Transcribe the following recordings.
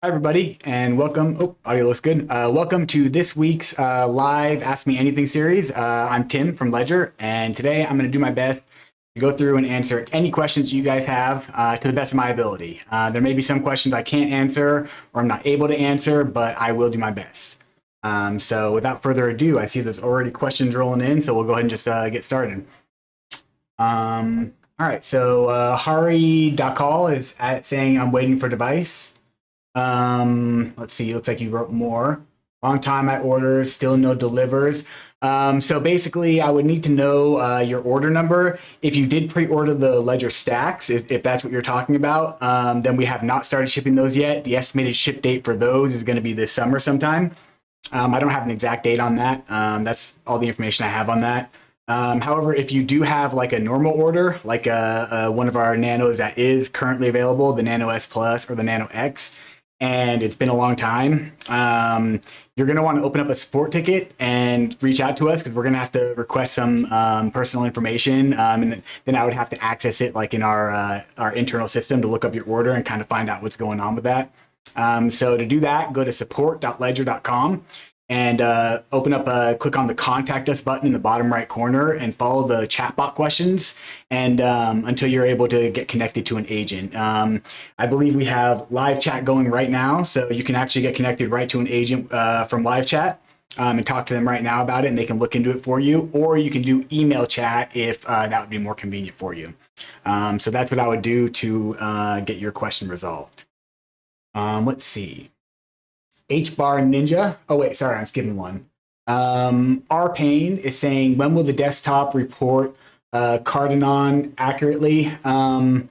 Hi, everybody, and welcome. Oh, audio looks good. Welcome to this week's live Ask Me Anything series. I'm Tim from Ledger, and today I'm going to do my best to go through and answer any questions you guys have to the best of my ability. There may be some questions I can't answer or I'm not able to answer, but I will do my best. So without further ado, I see there's already questions rolling in, so we'll go ahead and just get started. All right, so Hari Dakal is saying I'm waiting for device. Let's see. Looks like you wrote more. Long time I order, still no delivers. So basically, I would need to know your order number. If you did pre-order the Ledger stacks, if that's what you're talking about, then we have not started shipping those yet. The estimated ship date for those is going to be this summer sometime. I don't have an exact date on that. That's all the information I have on that. However, if you do have like a normal order, like one of our Nanos that is currently available, the Nano S Plus or the Nano X, and it's been a long time, you're going to want to open up a support ticket and reach out to us because we're going to have to request some personal information. And then I would have to access it like in our internal system to look up your order and kind of find out what's going on with that. So to do that, go to support.ledger.com and open up, click on the contact us button in the bottom right corner and follow the chatbot questions and until you're able to get connected to an agent. I believe we have live chat going right now, so you can actually get connected right to an agent from live chat and talk to them right now about it, and they can look into it for you, or you can do email chat if that would be more convenient for you. So that's what I would do to get your question resolved. Let's see. H-bar Ninja. Oh, wait, sorry, I'm skipping one. R Payne is saying, when will the desktop report Cardano accurately? I'm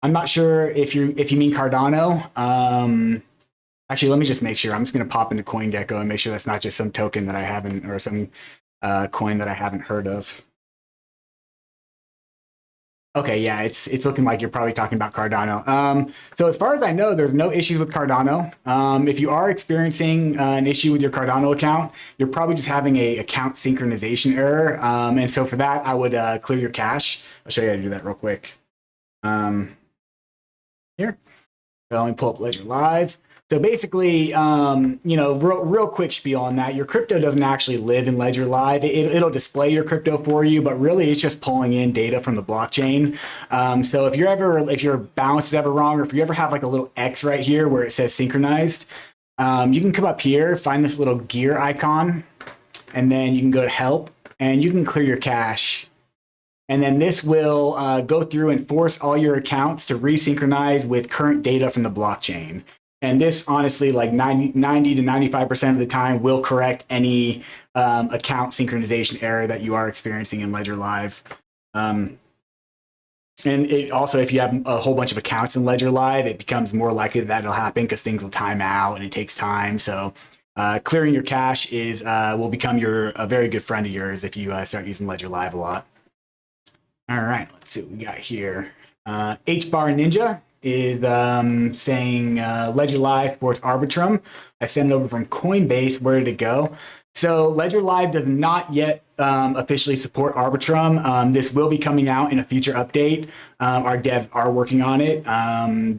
not sure if you mean Cardano. Actually, let me just make sure. I'm just going to pop into CoinGecko and make sure that's not just some token that I haven't, or some coin that I haven't heard of. Okay, yeah, it's looking like you're probably talking about Cardano. So as far as I know, there's no issues with Cardano. If you are experiencing an issue with your Cardano account, you're probably just having a account synchronization error. And so for that, I would clear your cache. I'll show you how to do that real quick. Here. So let me pull up Ledger Live. So basically, real quick spiel on that. Your crypto doesn't actually live in Ledger Live. It'll display your crypto for you, but really it's just pulling in data from the blockchain. So if your balance is ever wrong, or if you ever have like a little X right here where it says synchronized, you can come up here, find this little gear icon, and then you can go to help, and you can clear your cache. And then this will go through and force all your accounts to resynchronize with current data from the blockchain. And this, honestly, like 90 to 95% of the time will correct any account synchronization error that you are experiencing in Ledger Live. And it also, if you have a whole bunch of accounts in Ledger Live, it becomes more likely that it'll happen because things will time out and it takes time. So clearing your cache will become a very good friend of yours if you start using Ledger Live a lot. All right, let's see what we got here. H-Bar Ninja is saying Ledger Live supports Arbitrum. I sent it over from Coinbase. Where did it go? So Ledger Live does not yet officially support Arbitrum. This will be coming out in a future update. Our devs are working on it.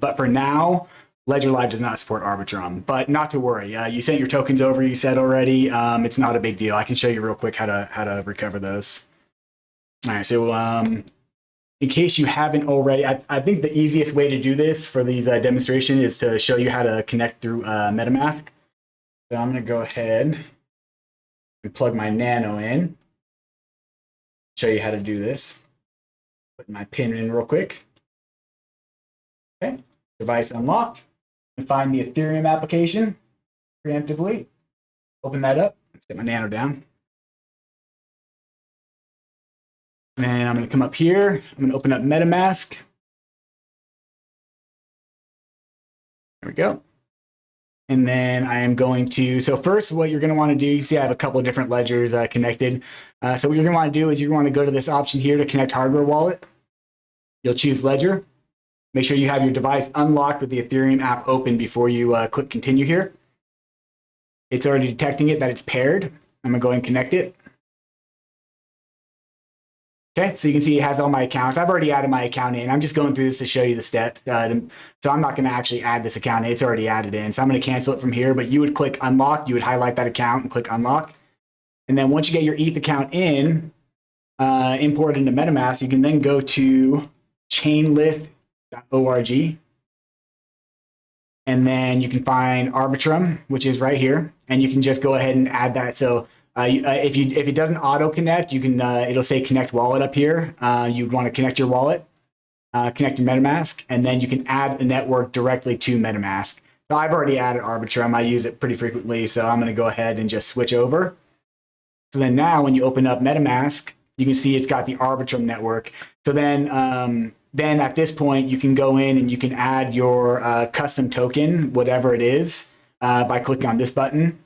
But for now, Ledger Live does not support Arbitrum. But not to worry. You sent your tokens over, you said already. It's not a big deal. I can show you real quick how to recover those. All right, so in case you haven't already, I think the easiest way to do this for these demonstration is to show you how to connect through MetaMask. So I'm going to go ahead and plug my Nano in, show you how to do this. Put my PIN in real quick. Okay, device unlocked. And find the Ethereum application preemptively. Open that up. Set my Nano down. And I'm going to come up here. I'm going to open up MetaMask. There we go. And then I am going to, so first what you're going to want to do, you see I have a couple of different ledgers connected. So what you're going to want to do is you're going to go to this option here to connect hardware wallet. You'll choose Ledger. Make sure you have your device unlocked with the Ethereum app open before you click continue here. It's already detecting it that it's paired. I'm going to go ahead and connect it. Okay, so you can see it has all my accounts. I've already added my account in. I'm just going through this to show you the steps. So I'm not going to actually add this account in. It's already added in. So I'm going to cancel it from here, but you would click unlock. You would highlight that account and click unlock. And then once you get your ETH account in, import into MetaMask, you can then go to chainlist.org. And then you can find Arbitrum, which is right here. And you can just go ahead and add that. So if it doesn't auto connect, you can it'll say connect wallet up here. You'd want to connect your wallet, connect your MetaMask, and then you can add a network directly to MetaMask. So I've already added Arbitrum. I use it pretty frequently, so I'm going to go ahead and just switch over. So then now when you open up MetaMask, you can see it's got the Arbitrum network. So then at this point, you can go in and you can add your custom token, whatever it is, by clicking on this button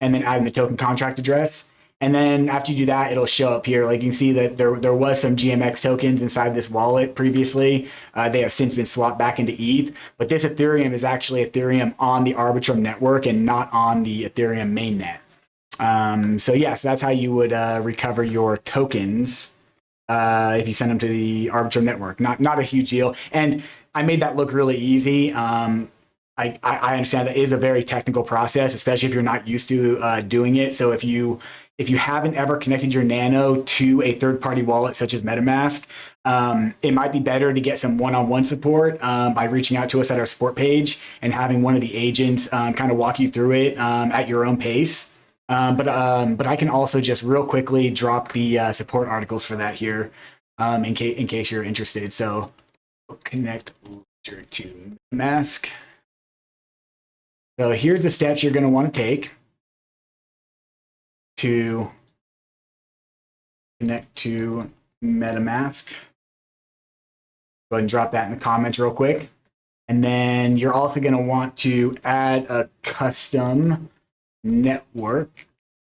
and then adding the token contract address. And then after you do that, it'll show up here. Like you can see that there was some GMX tokens inside this wallet previously. They have since been swapped back into ETH. But this Ethereum is actually Ethereum on the Arbitrum network and not on the Ethereum mainnet. So yes, that's how you would recover your tokens if you send them to the Arbitrum network. Not a huge deal. And I made that look really easy. I understand that is a very technical process, especially if you're not used to doing it. So if you haven't ever connected your Nano to a third-party wallet such as MetaMask, it might be better to get some one-on-one support by reaching out to us at our support page and having one of the agents kind of walk you through it at your own pace. But I can also just real quickly drop the support articles for that here in case you're interested. So connect Ledger to MetaMask. So here's the steps you're going to want to take to connect to MetaMask. Go ahead and drop that in the comments real quick. And then you're also going to want to add a custom network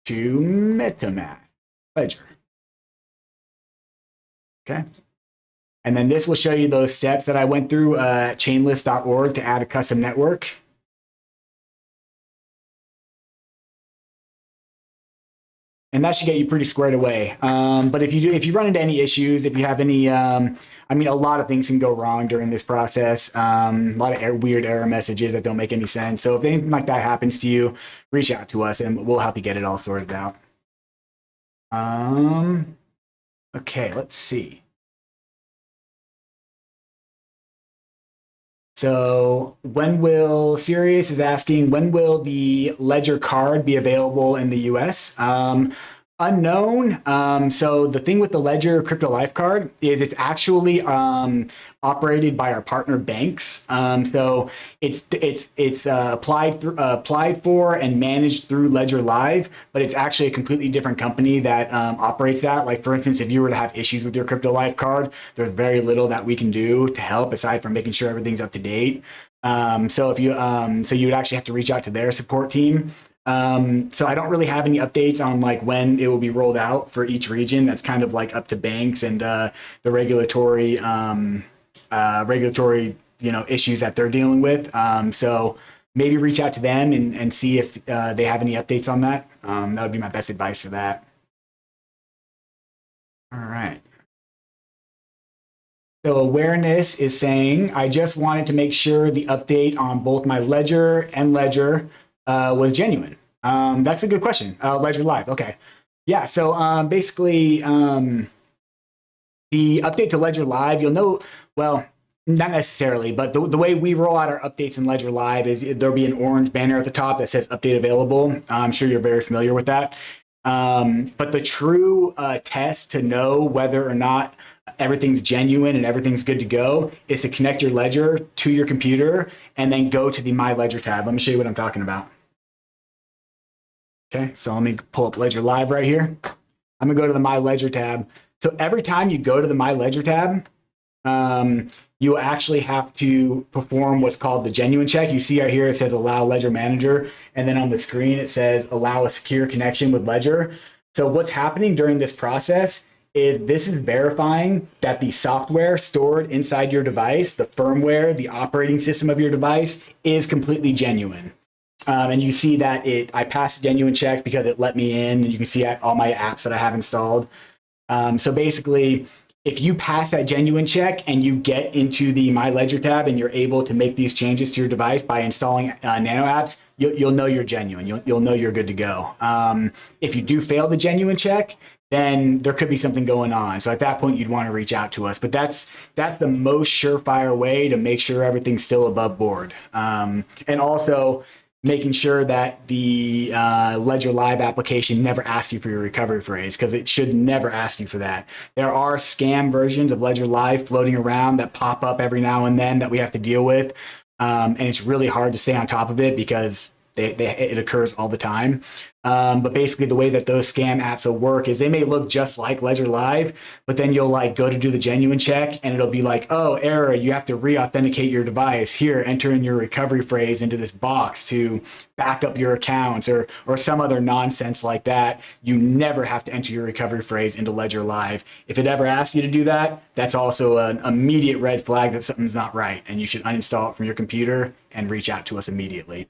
to MetaMask Ledger. Okay. And then this will show you those steps that I went through at chainlist.org to add a custom network. And that should get you pretty squared away. But if you run into any issues, if you have any, I mean, a lot of things can go wrong during this process. A lot of weird error messages that don't make any sense. So if anything like that happens to you, reach out to us and we'll help you get it all sorted out. Okay, let's see. So Sirius is asking, when will the Ledger card be available in the US? Unknown. So the thing with the Ledger Crypto Life card is it's actually operated by our partner banks. So it's applied for and managed through Ledger Live, but it's actually a completely different company that operates that. Like for instance, if you were to have issues with your Crypto Life card, there's very little that we can do to help aside from making sure everything's up to date. So if you so you would actually have to reach out to their support team. So I don't really have any updates on like when it will be rolled out for each region. That's kind of like up to banks and the regulatory issues that they're dealing with. So maybe reach out to them and see if they have any updates on that. That would be my best advice for that. All right. So awareness is saying, I just wanted to make sure the update on both my Ledger and Ledger was genuine. That's a good question. Ledger Live. Okay. Yeah. So basically, the update to Ledger Live, you'll know, well, not necessarily, but the way we roll out our updates in Ledger Live is there'll be an orange banner at the top that says update available. I'm sure you're very familiar with that. But the true test to know whether or not everything's genuine and everything's good to go is to connect your Ledger to your computer and then go to the My Ledger tab. Let me show you what I'm talking about. Okay, so let me pull up Ledger Live right here. I'm gonna go to the My Ledger tab. So every time you go to the My Ledger tab, you actually have to perform what's called the genuine check. You see right here, it says allow Ledger Manager. And then on the screen, it says allow a secure connection with Ledger. So what's happening during this process is this is verifying that the software stored inside your device, the firmware, the operating system of your device is completely genuine. And you see that I passed a genuine check because it let me in. And you can see all my apps that I have installed. So basically, if you pass that genuine check and you get into the My Ledger tab and you're able to make these changes to your device by installing Nano apps, you'll know you're genuine. You'll know you're good to go. If you do fail the genuine check, then there could be something going on. So at that point, you'd want to reach out to us. But that's the most surefire way to make sure everything's still above board. And also making sure that the Ledger Live application never asks you for your recovery phrase, because it should never ask you for that. There are scam versions of Ledger Live floating around that pop up every now and then that we have to deal with. And it's really hard to stay on top of it because it occurs all the time. But basically the way that those scam apps will work is they may look just like Ledger Live, but then you'll like go to do the genuine check and it'll be like, oh, error, you have to re-authenticate your device. Here, enter in your recovery phrase into this box to back up your accounts or some other nonsense like that. You never have to enter your recovery phrase into Ledger Live. If it ever asks you to do that, that's also an immediate red flag that something's not right and you should uninstall it from your computer and reach out to us immediately.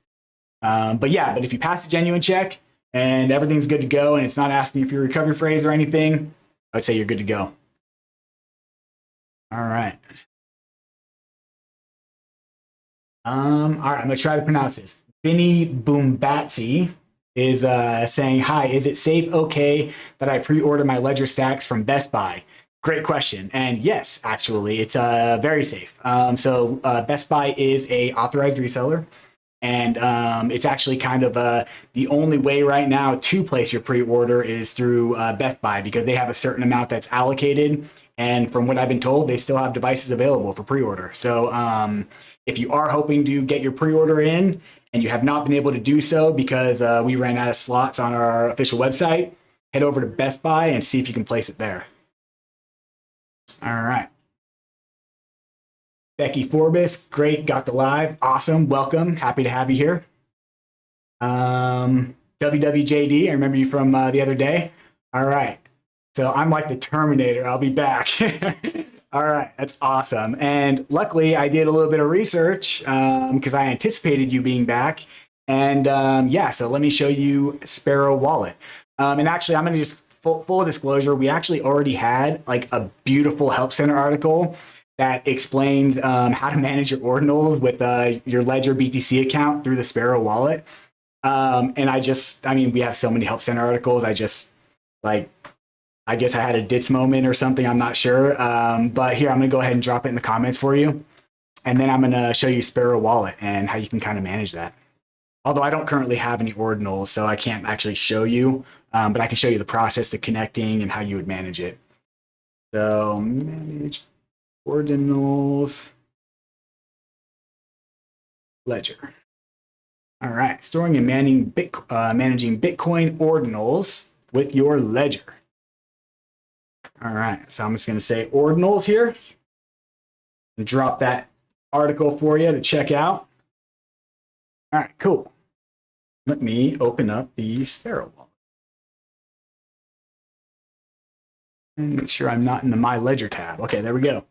But if you pass the genuine check and everything's good to go and it's not asking you for your recovery phrase or anything, I would say you're good to go. All right. All right, I'm gonna try to pronounce this. Vinny Boombatsi is saying, hi, is it safe okay that I pre-order my Ledger stacks from Best Buy? Great question. And yes, actually, it's very safe. So Best Buy is a authorized reseller. And it's actually kind of the only way right now to place your pre-order is through Best Buy because they have a certain amount that's allocated. And from what I've been told, they still have devices available for pre-order. So if you are hoping to get your pre-order in and you have not been able to do so because we ran out of slots on our official website, head over to Best Buy and see if you can place it there. All right. Becky Forbes, great, got the live, awesome, welcome, happy to have you here. WWJD, I remember you from the other day. All right, so I'm like the Terminator, I'll be back. All right, that's awesome. And luckily I did a little bit of research because I anticipated you being back. And so let me show you Sparrow Wallet. And actually I'm gonna just, full disclosure, we actually already had like a beautiful Help Center article that explains how to manage your ordinals with your Ledger BTC account through the Sparrow wallet. And we have so many Help Center articles. I guess I had a DITS moment or something. I'm not sure. But here, I'm going to go ahead and drop it in the comments for you. And then I'm going to show you Sparrow wallet and how you can kind of manage that. Although I don't currently have any ordinals, so I can't actually show you. But I can show you the process to connecting and how you would manage it. So manage ordinals, Ledger. All right, storing and managing Bitcoin ordinals with your Ledger. All right, so I'm just going to say ordinals here and drop that article for you to check out. All right, cool. Let me open up the Sparrow wallet and make sure I'm not in the My Ledger tab. Okay, there we go.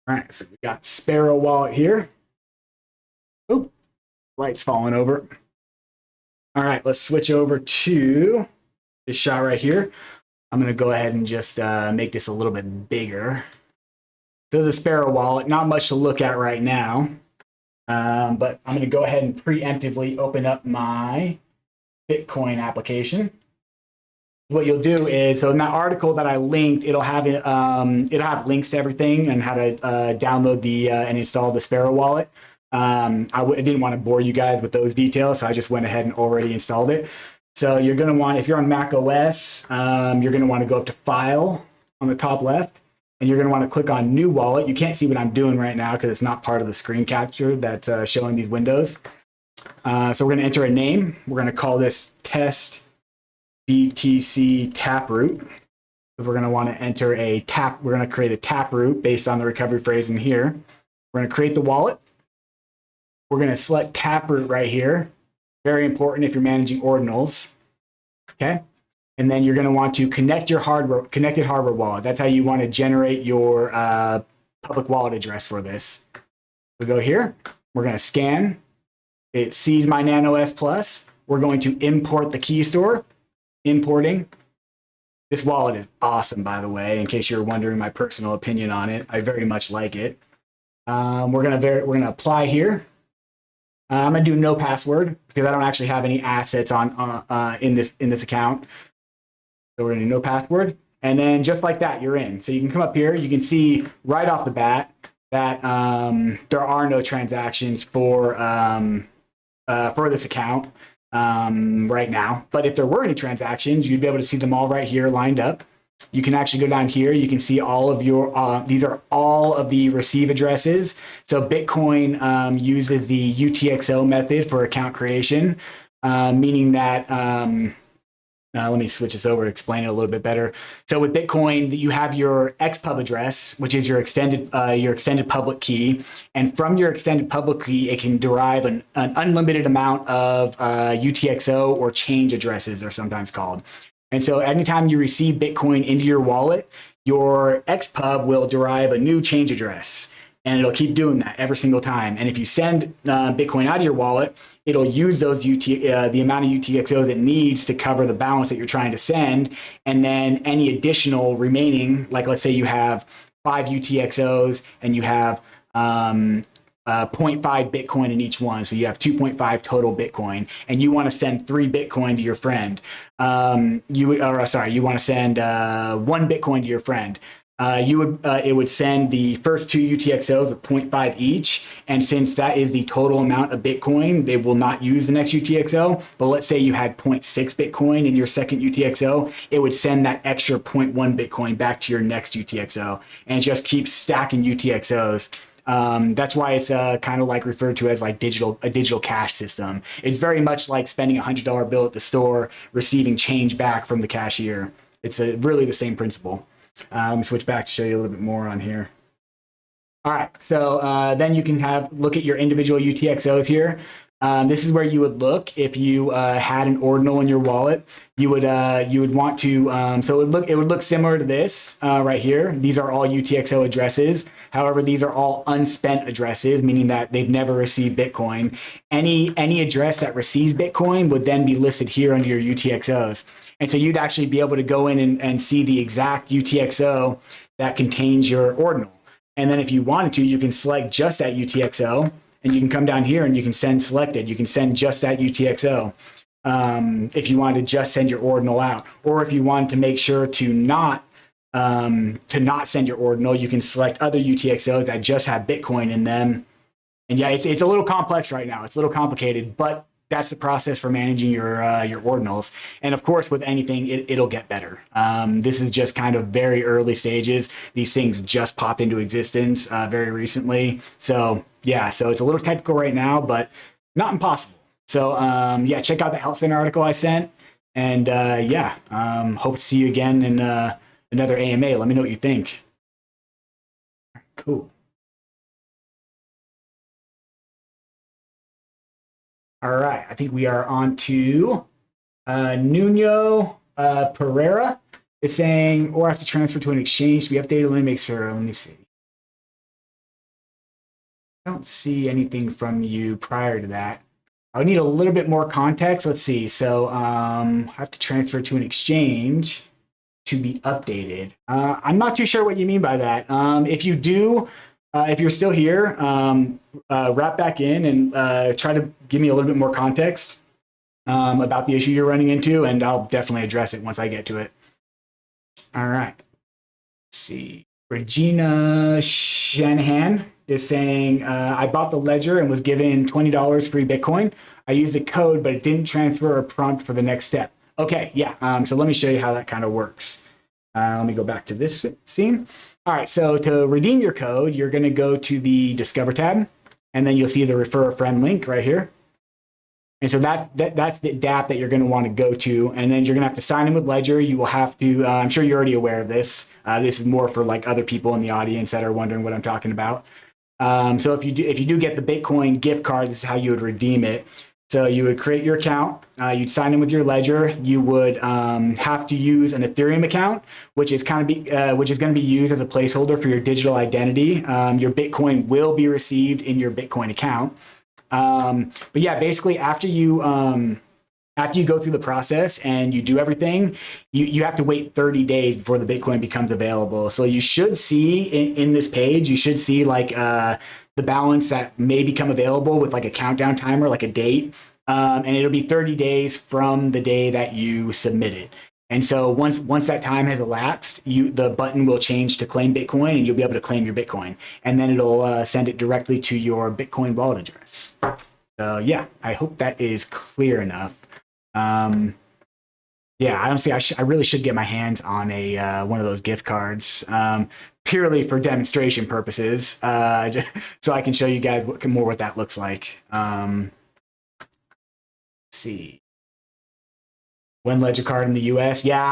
All right, so we got Sparrow wallet here. Oh, light's falling over. All right, let's switch over to this shot right here. I'm going to go ahead and just make this a little bit bigger. So there's a Sparrow wallet, not much to look at right now. But I'm going to go ahead and preemptively open up my Bitcoin application. What you'll do is, so in that article that I linked, it'll have links to everything and how to download and install the Sparrow wallet. I didn't want to bore you guys with those details, so I just went ahead and already installed it. So you're going to want, if you're on Mac OS, you're going to want to go up to File on the top left, and you're going to want to click on New Wallet. You can't see what I'm doing right now because it's not part of the screen capture that's showing these windows. So we're going to enter a name. We're going to call this Test BTC Taproot. We're going to want to enter a tap. We're going to create a taproot based on the recovery phrase in here. We're going to create the wallet. We're going to select taproot right here. Very important if you're managing ordinals. Okay. And then you're going to want to connect your connected hardware wallet. That's how you want to generate your public wallet address for this. We go here. We're going to scan. It sees my Nano S Plus. We're going to import the key store. Importing. This wallet is awesome, by the way, in case you're wondering my personal opinion on it. I very much like it. We're gonna apply here. I'm gonna do no password because I don't actually have any assets on in this account. So we're gonna do no password, and then just like that, you're in. So you can come up here. You can see right off the bat that there are no transactions for this account right now. But if there were any transactions, you'd be able to see them all right here lined up. You can actually go down here. You can see all of your, these are all of the receive addresses. So Bitcoin uses the UTXO method for account creation, meaning that, let me switch this over to explain it a little bit better. So with Bitcoin, you have your XPub address, which is your extended public key. And from your extended public key, it can derive an unlimited amount of UTXO or change addresses, they're sometimes called. And so anytime you receive Bitcoin into your wallet, your XPub will derive a new change address. And it'll keep doing that every single time. And if you send Bitcoin out of your wallet, it'll use those the amount of UTXOs it needs to cover the balance that you're trying to send. And then any additional remaining, like let's say you have 5 UTXOs and you have 0.5 Bitcoin in each one. So you have 2.5 total Bitcoin, and you want to send 3 Bitcoin to your friend. You want to send 1 Bitcoin to your friend. It would send the first 2 UTXOs with 0.5 each, and since that is the total amount of Bitcoin, they will not use the next UTXO. But let's say you had 0.6 Bitcoin in your second UTXO, it would send that extra 0.1 Bitcoin back to your next UTXO, and it just keeps stacking UTXOs. That's why it's kind of like referred to as like a digital cash system. It's very much like spending a $100 bill at the store, receiving change back from the cashier. It's really the same principle. Let me switch back to show you a little bit more on here. All right, so then you can look at your individual UTXOs here. This is where you would look if you had an ordinal in your wallet. You would want to so it would look similar to this right here. These are all UTXO addresses. However, these are all unspent addresses, meaning that they've never received Bitcoin. Any address that receives Bitcoin would then be listed here under your UTXOs. And so you'd actually be able to go in and see the exact UTXO that contains your ordinal. And then if you wanted to, you can select just that UTXO, and you can come down here and you can send selected. You can send just that UTXO if you wanted to just send your ordinal out. Or if you wanted to make sure to not send your ordinal, you can select other UTXOs that just have Bitcoin in them. And yeah, it's a little complex right now. It's a little complicated, but that's the process for managing your ordinals. And of course, with anything, it'll get better. This is just kind of very early stages. These things just popped into existence very recently. So yeah, so it's a little technical right now, but not impossible. So yeah, check out the Help Center article I sent. And hope to see you again in another AMA. Let me know what you think. Cool. All right, I think we are on to Nuno Pereira is saying, or have to transfer to an exchange to be updated. Let me make sure. Let me see. I don't see anything from you prior to that. I would need a little bit more context. Let's see. So I have to transfer to an exchange to be updated. I'm not too sure what you mean by that. If you do, if you're still here, wrap back in and try to give me a little bit more context about the issue you're running into, and I'll definitely address it once I get to it. All right. Let's see. Regina Shanahan is saying, I bought the ledger and was given $20 free Bitcoin. I used the code, but it didn't transfer or prompt for the next step. Okay, yeah. So let me show you how that kind of works. Let me go back to this scene. All right, so to redeem your code, you're going to go to the Discover tab, and then you'll see the Refer a Friend link right here. And so that's the dApp that you're going to want to go to, and then you're going to have to sign in with Ledger. You will have to, I'm sure you're already aware of this. This is more for like other people in the audience that are wondering what I'm talking about. So if you do get the Bitcoin gift card, this is how you would redeem it. So you would create your account, you'd sign in with your Ledger. You would have to use an Ethereum account, which is going to be used as a placeholder for your digital identity. Your Bitcoin will be received in your Bitcoin account. But yeah, basically after you after you go through the process and you do everything, you have to wait 30 days before the Bitcoin becomes available. So you should see in this page, you should see like the balance that may become available with like a countdown timer, like a date. And it'll be 30 days from the day that you submit it. And so once that time has elapsed, the button will change to claim Bitcoin, and you'll be able to claim your Bitcoin. And then it'll send it directly to your Bitcoin wallet address. So yeah, I hope that is clear enough. Yeah, honestly, I really should get my hands on a one of those gift cards, purely for demonstration purposes, so I can show you guys what that looks like. Let's see. One ledger card in the U.S. Yeah,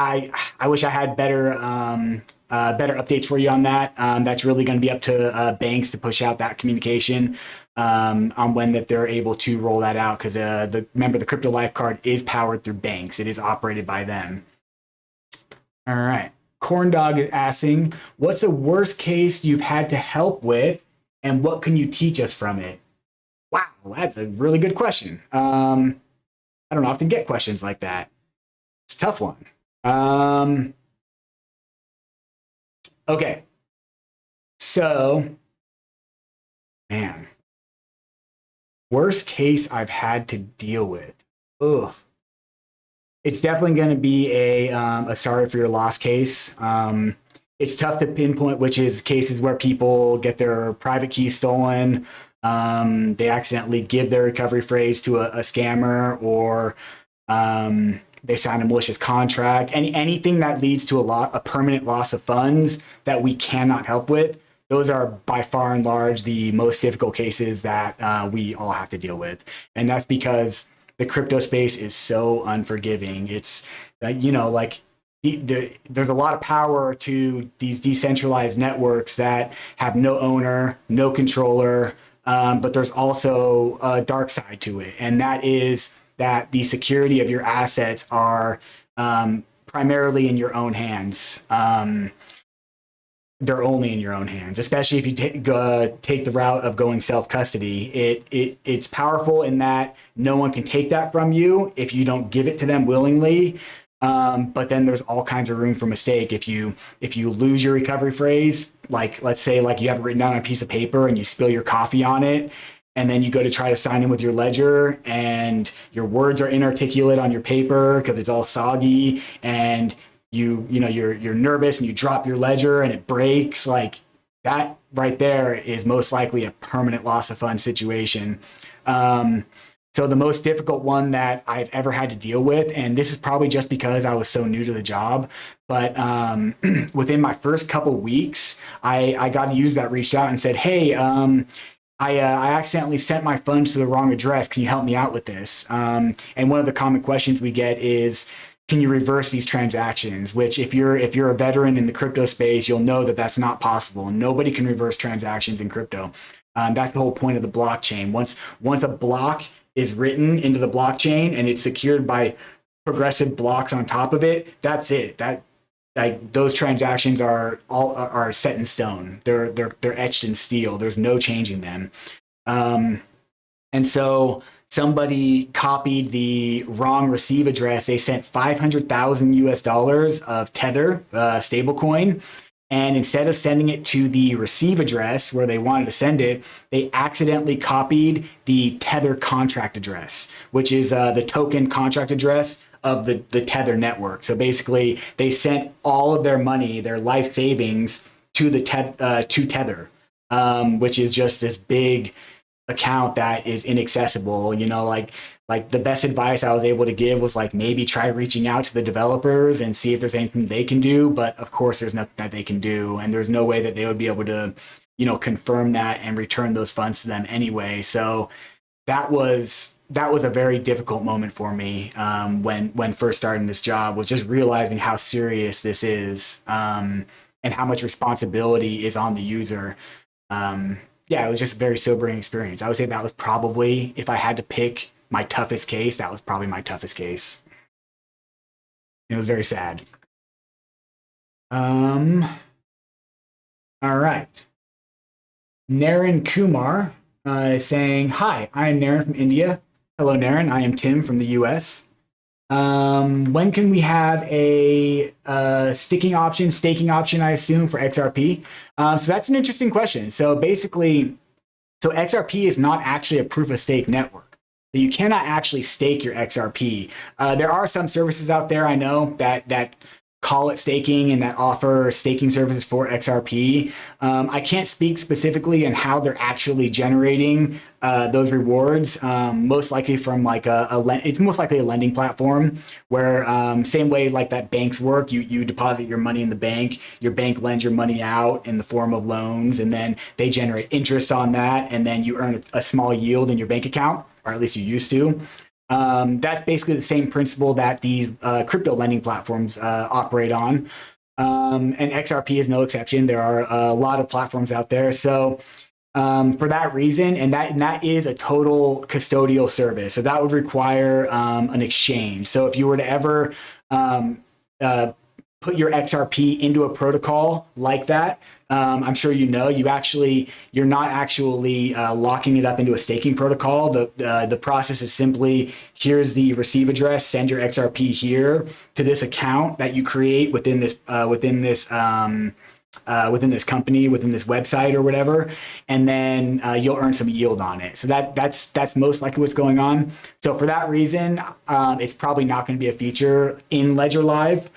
I wish I had better updates for you on that. That's really going to be up to banks to push out that communication on when that they're able to roll that out, because remember, the Crypto Life card is powered through banks. It is operated by them. All right. Corn Dog is asking, what's the worst case you've had to help with, and what can you teach us from it? Wow, that's a really good question. I don't often get questions like that. It's a tough one. Okay. So, man. Worst case I've had to deal with. Ugh. It's definitely going to be a sorry for your loss case. It's tough to pinpoint which is cases where people get their private key stolen, they accidentally give their recovery phrase to a scammer, or they sign a malicious contract. Anything that leads to a permanent loss of funds that we cannot help with. Those are by far and large the most difficult cases that we all have to deal with. And that's because the crypto space is so unforgiving. It's, like there's a lot of power to these decentralized networks that have no owner, no controller, but there's also a dark side to it. And that is that the security of your assets are primarily in your own hands. They're only in your own hands, especially if you take the route of going self-custody. It's powerful in that no one can take that from you if you don't give it to them willingly. But then there's all kinds of room for mistake. If you lose your recovery phrase, like let's say like you have it written down on a piece of paper and you spill your coffee on it, and then you go to try to sign in with your ledger and your words are inarticulate on your paper because it's all soggy, and you're nervous and you drop your ledger and it breaks, like that right there is most likely a permanent loss of funds situation. So the most difficult one that I've ever had to deal with, and this is probably just because I was so new to the job, but within my first couple weeks, I got a user that reached out and said, hey, I accidentally sent my funds to the wrong address. Can you help me out with this? And one of the common questions we get is, can you reverse these transactions? Which if you're a veteran in the crypto space, you'll know that that's not possible. Nobody can reverse transactions in crypto. That's the whole point of the blockchain. Once a block is written into the blockchain and it's secured by progressive blocks on top of it, that's it. Those transactions are set in stone. They're etched in steel. There's no changing them. And so somebody copied the wrong receive address. They sent 500,000 US dollars of Tether stablecoin. And instead of sending it to the receive address where they wanted to send it, they accidentally copied the Tether contract address, which is the token contract address of the Tether network. So basically, they sent all of their money, their life savings, to Tether, which is just this big account that is inaccessible. Like the best advice I was able to give was like maybe try reaching out to the developers and see if there's anything they can do. But of course, there's nothing that they can do, and there's no way that they would be able to, confirm that and return those funds to them anyway. So that was a very difficult moment for me when first starting this job, was just realizing how serious this is, and how much responsibility is on the user. Yeah, it was just a very sobering experience. I would say that was probably, if I had to pick my toughest case, that was probably my toughest case. It was very sad. All right. Naren Kumar is saying, hi, I am Naren from India. Hello, Naren. I am Tim from the US. When can we have a staking option, I assume, for XRP? So that's an interesting question. So basically, XRP is not actually a proof of stake network. So you cannot actually stake your XRP. There are some services out there I know that call it staking and that offer staking services for XRP. I can't speak specifically on how they're actually generating those rewards. Most likely from like it's most likely a lending platform where same way like that banks work. You deposit your money in the bank, your bank lends your money out in the form of loans, and then they generate interest on that, and then you earn a small yield in your bank account, or at least you used to. That's basically the same principle that these crypto lending platforms operate on. And XRP is no exception. There are a lot of platforms out there. So for that reason, and that is a total custodial service. So that would require an exchange. So if you were to ever put your XRP into a protocol like that, I'm sure you're not actually locking it up into a staking protocol. The process is simply, here's the receive address, send your XRP here to this account that you create within this company, within this website or whatever, and then you'll earn some yield on it. So that's most likely what's going on. So for that reason, it's probably not going to be a feature in Ledger Live.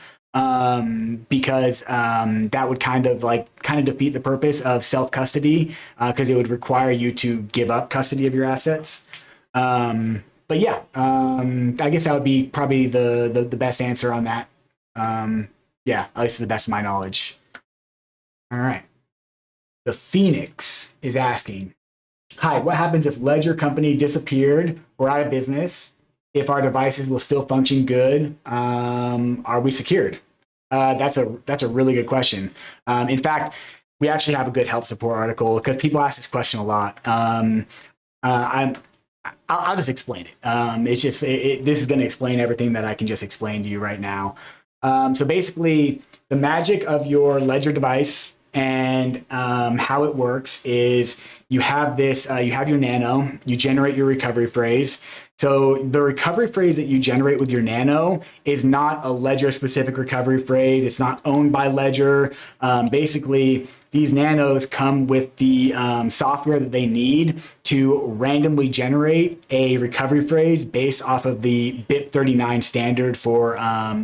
Because that would kind of defeat the purpose of self-custody, because it would require you to give up custody of your assets. But yeah, I guess that would be probably the best answer on that. Yeah, at least to the best of my knowledge. All right. The Phoenix is asking, hi, what happens if Ledger company disappeared or out of business? If our devices will still function good, are we secured? That's a really good question. In fact, we actually have a good help support article because people ask this question a lot. I'll just explain it. It's just this is going to explain everything that I can just explain to you right now. So basically, the magic of your Ledger device and how it works is you have your Nano, you generate your recovery phrase. So the recovery phrase that you generate with your Nano is not a Ledger specific recovery phrase. It's not owned by Ledger. Basically, these Nanos come with the software that they need to randomly generate a recovery phrase based off of the BIP39 standard for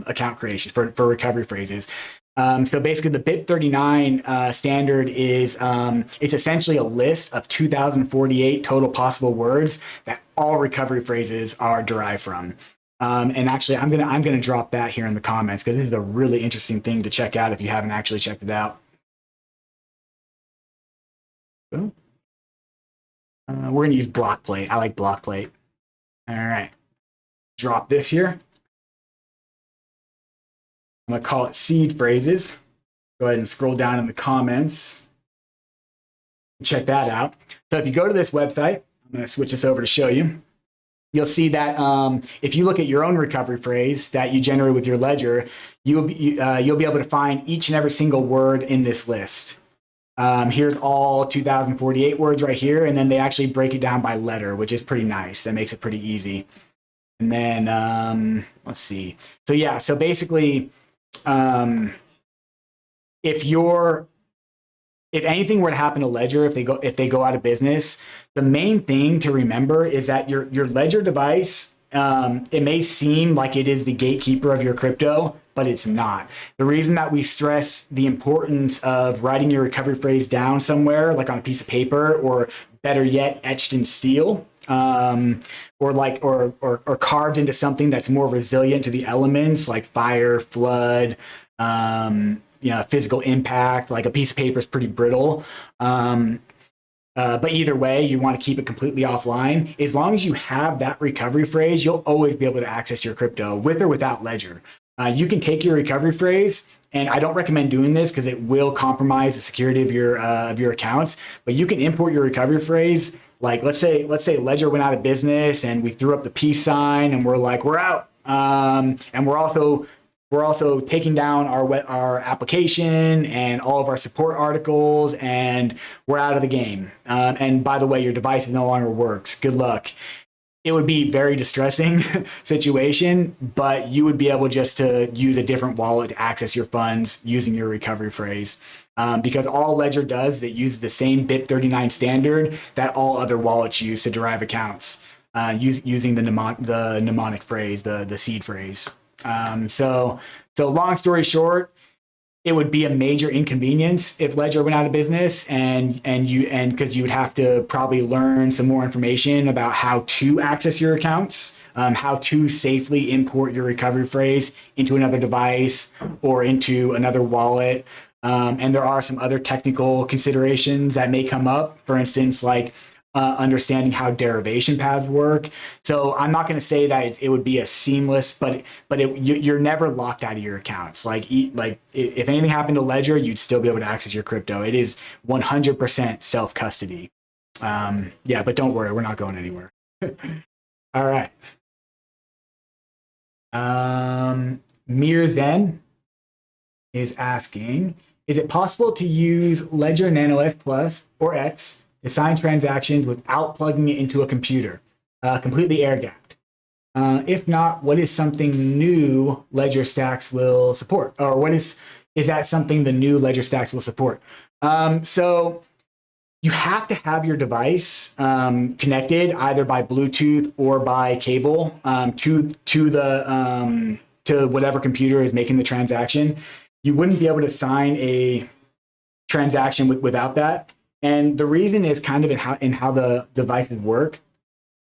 account creation, for recovery phrases. So basically the BIP39 standard is, it's essentially a list of 2048 total possible words that all recovery phrases are derived from. And actually I'm gonna drop that here in the comments because this is a really interesting thing to check out if you haven't actually checked it out. We're gonna use block plate. I like block plate. All right, drop this here. I'm going to call it seed phrases. Go ahead and scroll down in the comments. Check that out. So if you go to this website, I'm going to switch this over to show you. You'll see that if you look at your own recovery phrase that you generate with your Ledger, you'll be able to find each and every single word in this list. Here's all 2048 words right here, and then they actually break it down by letter, which is pretty nice. That makes it pretty easy. And then let's see. So yeah, so basically, if anything were to happen to Ledger, if they go out of business, the main thing to remember is that your Ledger device, it may seem like it is the gatekeeper of your crypto, but it's not. The reason that we stress the importance of writing your recovery phrase down somewhere, like on a piece of paper, or better yet, etched in steel, or carved into something that's more resilient to the elements like fire, flood, physical impact. Like a piece of paper is pretty brittle. But either way, you want to keep it completely offline. As long as you have that recovery phrase, you'll always be able to access your crypto with or without Ledger. You can take your recovery phrase, and I don't recommend doing this because it will compromise the security of your accounts, but you can import your recovery phrase. Like let's say Ledger went out of business and we threw up the peace sign and we're like, we're out. And we're also taking down our application and all of our support articles, and we're out of the game. And by the way, your device no longer works. Good luck. it would be very distressing situation, but you would be able just to use a different wallet to access your funds using your recovery phrase. Because all Ledger does is it uses the same BIP39 standard that all other wallets use to derive accounts, using the mnemonic phrase, the seed phrase. So long story short, it would be a major inconvenience if Ledger went out of business, and because you would have to probably learn some more information about how to access your accounts, how to safely import your recovery phrase into another device or into another wallet. And there are some other technical considerations that may come up. For instance, like understanding how derivation paths work. So I'm not going to say that it would be a seamless, but you're never locked out of your accounts. Like if anything happened to Ledger, you'd still be able to access your crypto. It is 100% self-custody. Yeah, but don't worry, we're not going anywhere. All right. Mir Zen is asking, is it possible to use Ledger Nano S Plus or X to sign transactions without plugging it into a computer, completely air-gapped? If not, what is something new Ledger Stacks will support? Or what is that something the new Ledger Stacks will support? So you have to have your device connected either by Bluetooth or by cable to whatever computer is making the transaction. You wouldn't be able to sign a transaction without that. And the reason is kind of in how the devices work.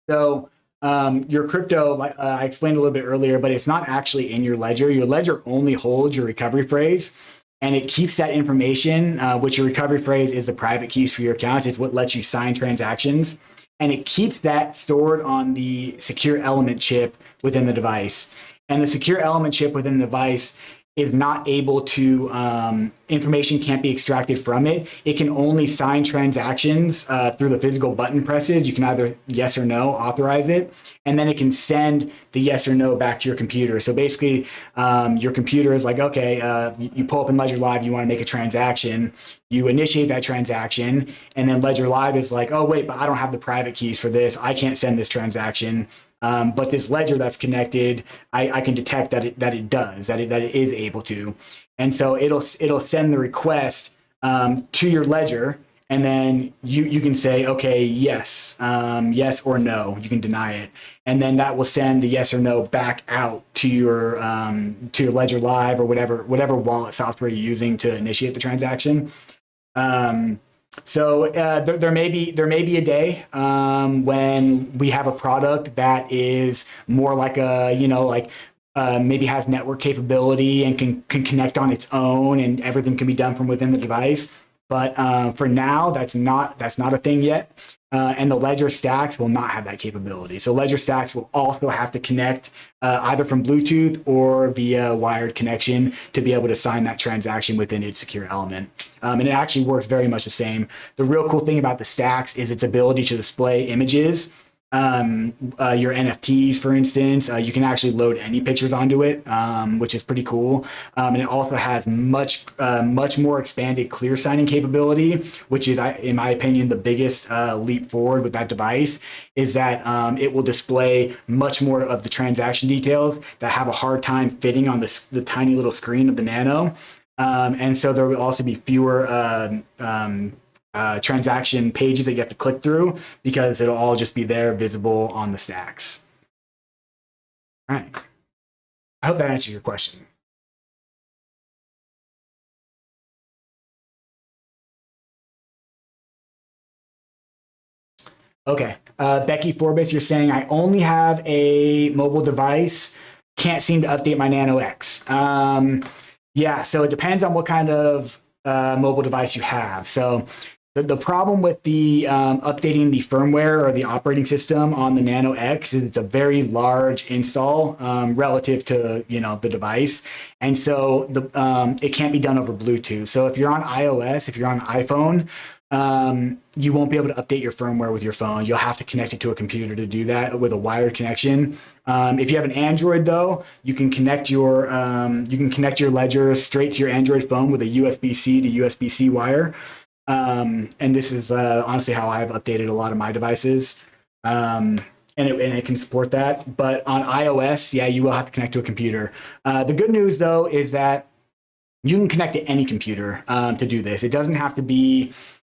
So your crypto, I explained a little bit earlier, but it's not actually in your ledger. Your ledger only holds your recovery phrase, and it keeps that information, which your recovery phrase is the private keys for your accounts. It's what lets you sign transactions. And it keeps that stored on the secure element chip within the device. And the secure element chip within the device is not able to, information can't be extracted from it. It can only sign transactions through the physical button presses. You can either yes or no authorize it, and then it can send the yes or no back to your computer. So basically, your computer is like, okay, you pull up in Ledger Live, you want to make a transaction, you initiate that transaction, and then Ledger Live is like, oh wait, but I don't have the private keys for this. I can't send this transaction. But this ledger that's connected, I can detect that it is able to, and so it'll send the request to your ledger, and then you can say, okay, yes, yes or no. You can deny it, and then that will send the yes or no back out to your Ledger Live or whatever wallet software you're using to initiate the transaction. So there may be a day when we have a product that is more like maybe has network capability and can connect on its own, and everything can be done from within the device. But for now, that's not a thing yet. And the Ledger Stacks will not have that capability. So Ledger Stacks will also have to connect either from Bluetooth or via wired connection to be able to sign that transaction within its secure element. And it actually works very much the same. The real cool thing about the Stacks is its ability to display images. Your NFTs, for instance, you can actually load any pictures onto it, which is pretty cool. And it also has much more expanded clear signing capability, which is, in my opinion, the biggest leap forward with that device, is that it will display much more of the transaction details that have a hard time fitting on the tiny little screen of the Nano. And so there will also be fewer transaction pages that you have to click through, because it'll all just be there visible on the Stacks. All right. I hope that answered your question. Okay. Becky Forbes, you're saying, I only have a mobile device, can't seem to update my Nano X. Yeah, so it depends on what kind of mobile device you have. So the problem with the updating the firmware or the operating system on the Nano X is it's a very large install relative to the device, and so it can't be done over Bluetooth. So if you're on iOS, if you're on iPhone, you won't be able to update your firmware with your phone. You'll have to connect it to a computer to do that with a wired connection. If you have an Android, though, you can connect your Ledger straight to your Android phone with a USB-C to USB-C wire. And this is honestly how I've updated a lot of my devices. and it can support that. But on iOS, yeah, you will have to connect to a computer. The good news, though, is that you can connect to any computer to do this. It doesn't have to be,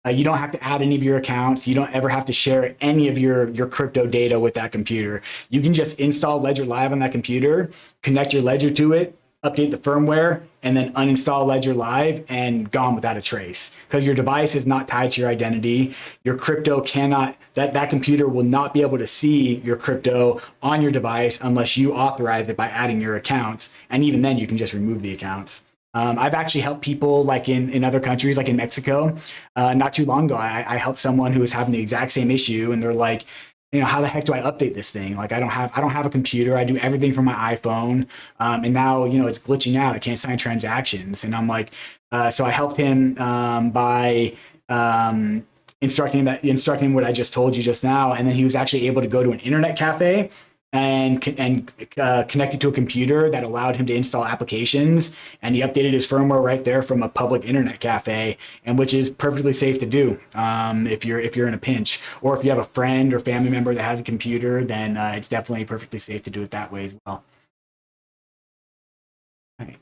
you don't have to add any of your accounts. You don't ever have to share any of your crypto data with that computer. You can just install Ledger Live on that computer, connect your Ledger to it, update the firmware, and then uninstall Ledger Live, and gone without a trace. Because your device is not tied to your identity. Your crypto cannot, that computer will not be able to see your crypto on your device unless you authorize it by adding your accounts. And even then, you can just remove the accounts. I've actually helped people like in other countries, like in Mexico. Not too long ago, I helped someone who was having the exact same issue, and they're like, how the heck do I update this thing? Like, I don't have a computer. I do everything from my iPhone, and now it's glitching out. I can't sign transactions, and I'm like, so I helped him by instructing him what I just told you just now, and then he was actually able to go to an internet cafe and connected to a computer that allowed him to install applications, and he updated his firmware right there from a public internet cafe, and which is perfectly safe to do if you're in a pinch, or if you have a friend or family member that has a computer, then it's definitely perfectly safe to do it that way as well. All right.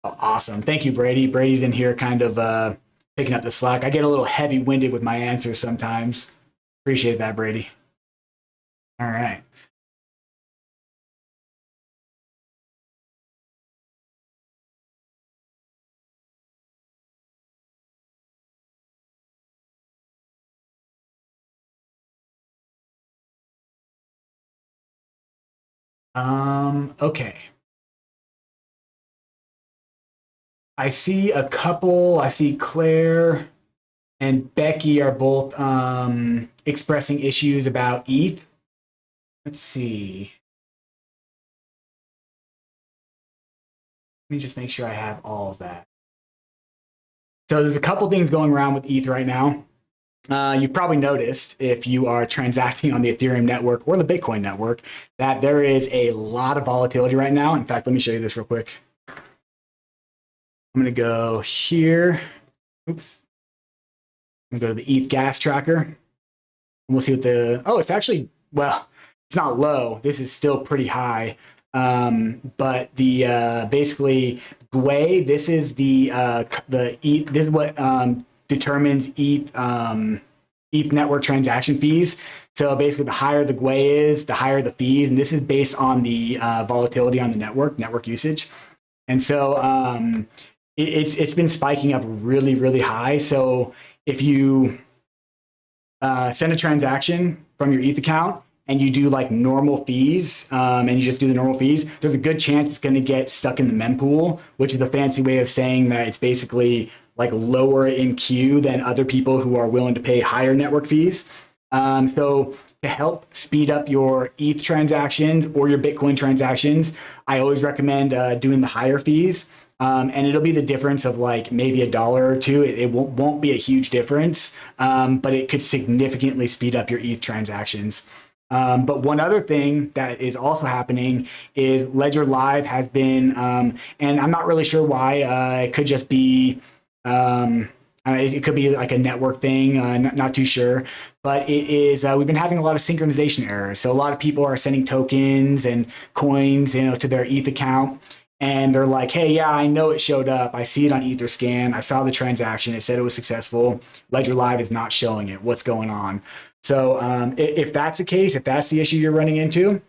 Oh, awesome. Thank you, Brady. Brady's in here kind of picking up the slack. I get a little heavy-winded with my answers sometimes. Appreciate that, Brady. All right. Okay. I see a couple. I see Claire and Becky are both expressing issues about ETH. Let's see. Let me just make sure I have all of that. So there's a couple things going around with ETH right now. You've probably noticed, if you are transacting on the Ethereum network or the Bitcoin network, that there is a lot of volatility right now. In fact, let me show you this real quick. I'm going to go here. Oops. I'm going to go to the ETH gas tracker. And we'll see what it's actually, well, it's not low. This is still pretty high. But the basically GWEI, this is the ETH, this is what determines ETH network transaction fees. So basically, the higher the GWEI is, the higher the fees, and this is based on the volatility on the network usage. And so it's been spiking up really, really high. So if you send a transaction from your ETH account and you do like normal fees, and you just do the normal fees, there's a good chance it's going to get stuck in the mempool, which is a fancy way of saying that it's basically like lower in queue than other people who are willing to pay higher network fees. So to help speed up your ETH transactions or your Bitcoin transactions, I always recommend doing the higher fees. And it'll be the difference of like maybe $1 or $2. It won't be a huge difference, but it could significantly speed up your ETH transactions. But one other thing that is also happening is Ledger Live has been, and I'm not really sure why. It could just be, it could be like a network thing, not too sure. But it is, we've been having a lot of synchronization errors. So a lot of people are sending tokens and coins, to their ETH account. And they're like, hey, yeah, I know it showed up. I see it on Etherscan. I saw the transaction. It said it was successful. Ledger Live is not showing it. What's going on? So if that's the case, if that's the issue you're running into,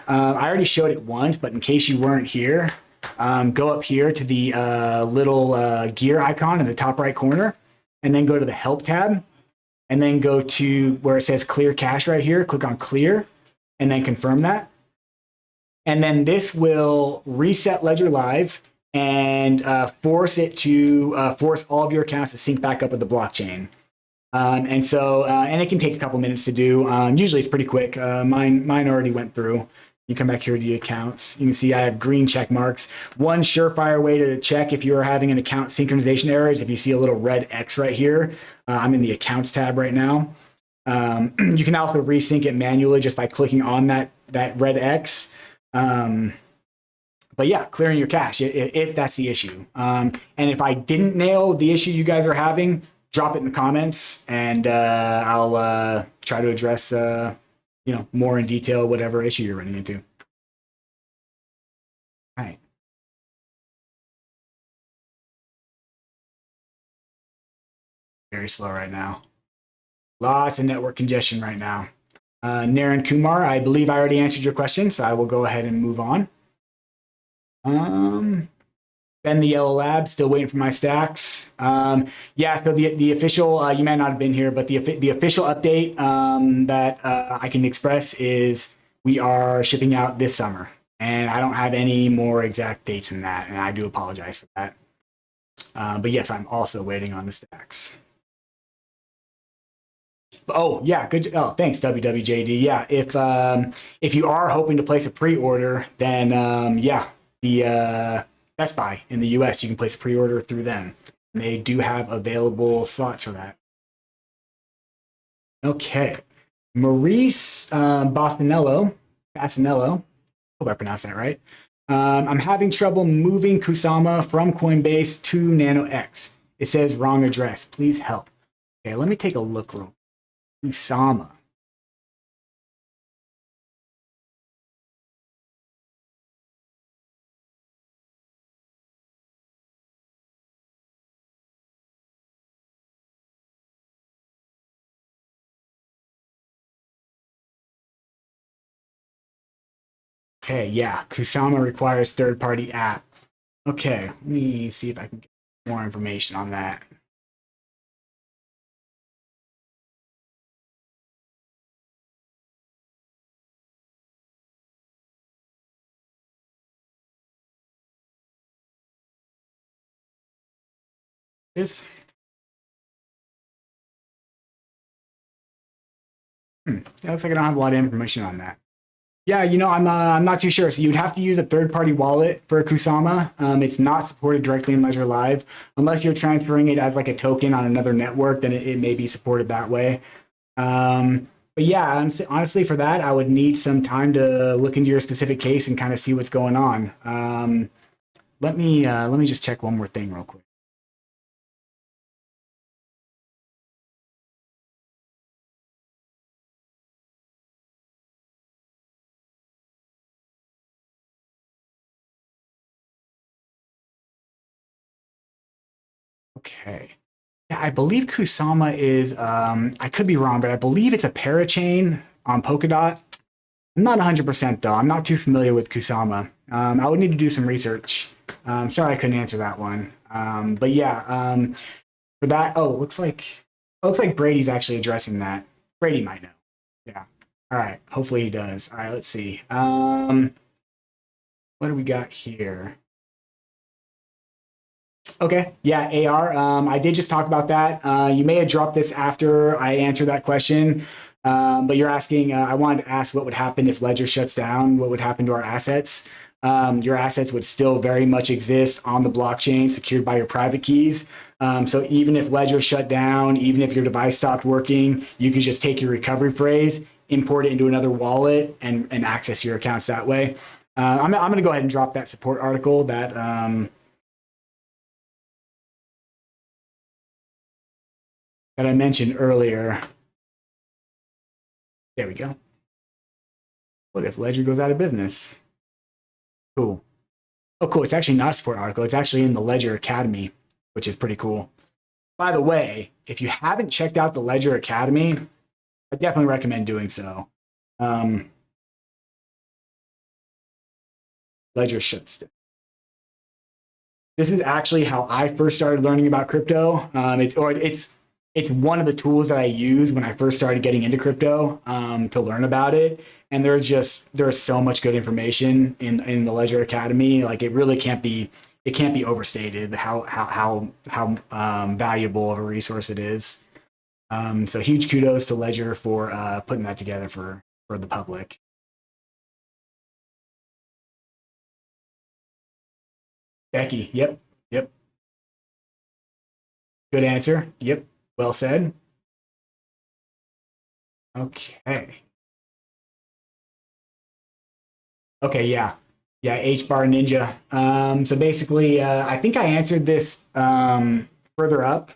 I already showed it once, but in case you weren't here, go up here to the little gear icon in the top right corner, and then go to the Help tab, and then go to where it says Clear Cache right here. Click on Clear, and then confirm that. And then this will reset Ledger Live and force it to force all of your accounts to sync back up with the blockchain. And it can take a couple minutes to do. Usually it's pretty quick. Mine already went through. You come back here to the accounts. You can see I have green check marks. One surefire way to check if you're having an account synchronization error is if you see a little red X right here. I'm in the accounts tab right now. You can also resync it manually just by clicking on that red X. But yeah, clearing your cache if that's the issue. And if I didn't nail the issue you guys are having, drop it in the comments, and I'll try to address more in detail whatever issue you're running into. All right. Very slow right now. Lots of network congestion right now. Naren Kumar, I believe I already answered your question, so I will go ahead and move on. Ben the Yellow Lab, still waiting for my stacks. Yeah, so the official, you may not have been here, but the official update that I can express is we are shipping out this summer. And I don't have any more exact dates than that, and I do apologize for that. But yes, I'm also waiting on the stacks. Oh yeah, good. Oh, thanks, WWJD. Yeah, if you are hoping to place a pre-order, then yeah, the Best Buy in the US, you can place a pre-order through them. And they do have available slots for that. Okay, Maurice Basanello, hope I pronounced that right. I'm having trouble moving Kusama from Coinbase to NanoX. It says wrong address. Please help. Okay, let me take a look real quick. Kusama. Okay, yeah, Kusama requires third-party app. Okay, let me see if I can get more information on that. This. It looks like I don't have a lot of information on that. Yeah, I'm not too sure. So you'd have to use a third-party wallet for Kusama. It's not supported directly in Ledger Live unless you're transferring it as like a token on another network. Then it may be supported that way. But yeah, honestly, for that, I would need some time to look into your specific case and kind of see what's going on. Let me just check one more thing real quick. Okay. Yeah, I believe Kusama is, I could be wrong, but I believe it's a parachain on Polkadot. I'm not 100% though. I'm not too familiar with Kusama. I would need to do some research. Sorry I couldn't answer that one. But yeah, for that, it looks like Brady's actually addressing that. Brady might know. Yeah. All right. Hopefully he does. All right, let's see. What do we got here? Okay, yeah, AR. I did just talk about that. You may have dropped this after I answered that question, but you're asking, I wanted to ask what would happen if Ledger shuts down, what would happen to our assets. Your assets would still very much exist on the blockchain, secured by your private keys. So even if Ledger shut down, even if your device stopped working, you could just take your recovery phrase, import it into another wallet, and access your accounts that way. I'm going to go ahead and drop that support article that I mentioned earlier. There we go. What if Ledger goes out of business? Cool. Oh, cool. It's actually not a support article. It's actually in the Ledger Academy, which is pretty cool. By the way, if you haven't checked out the Ledger Academy, I definitely recommend doing so. Ledger shuts down. This is actually how I first started learning about crypto. It's one of the tools that I use when I first started getting into crypto to learn about it. And there's so much good information in the Ledger Academy. Like it really can't be overstated how valuable of a resource it is. So huge kudos to Ledger for putting that together for the public. Becky, yep. Good answer. Yep. Well said. Okay. Okay, yeah. Yeah, H-bar Ninja. So basically, I think I answered this further up.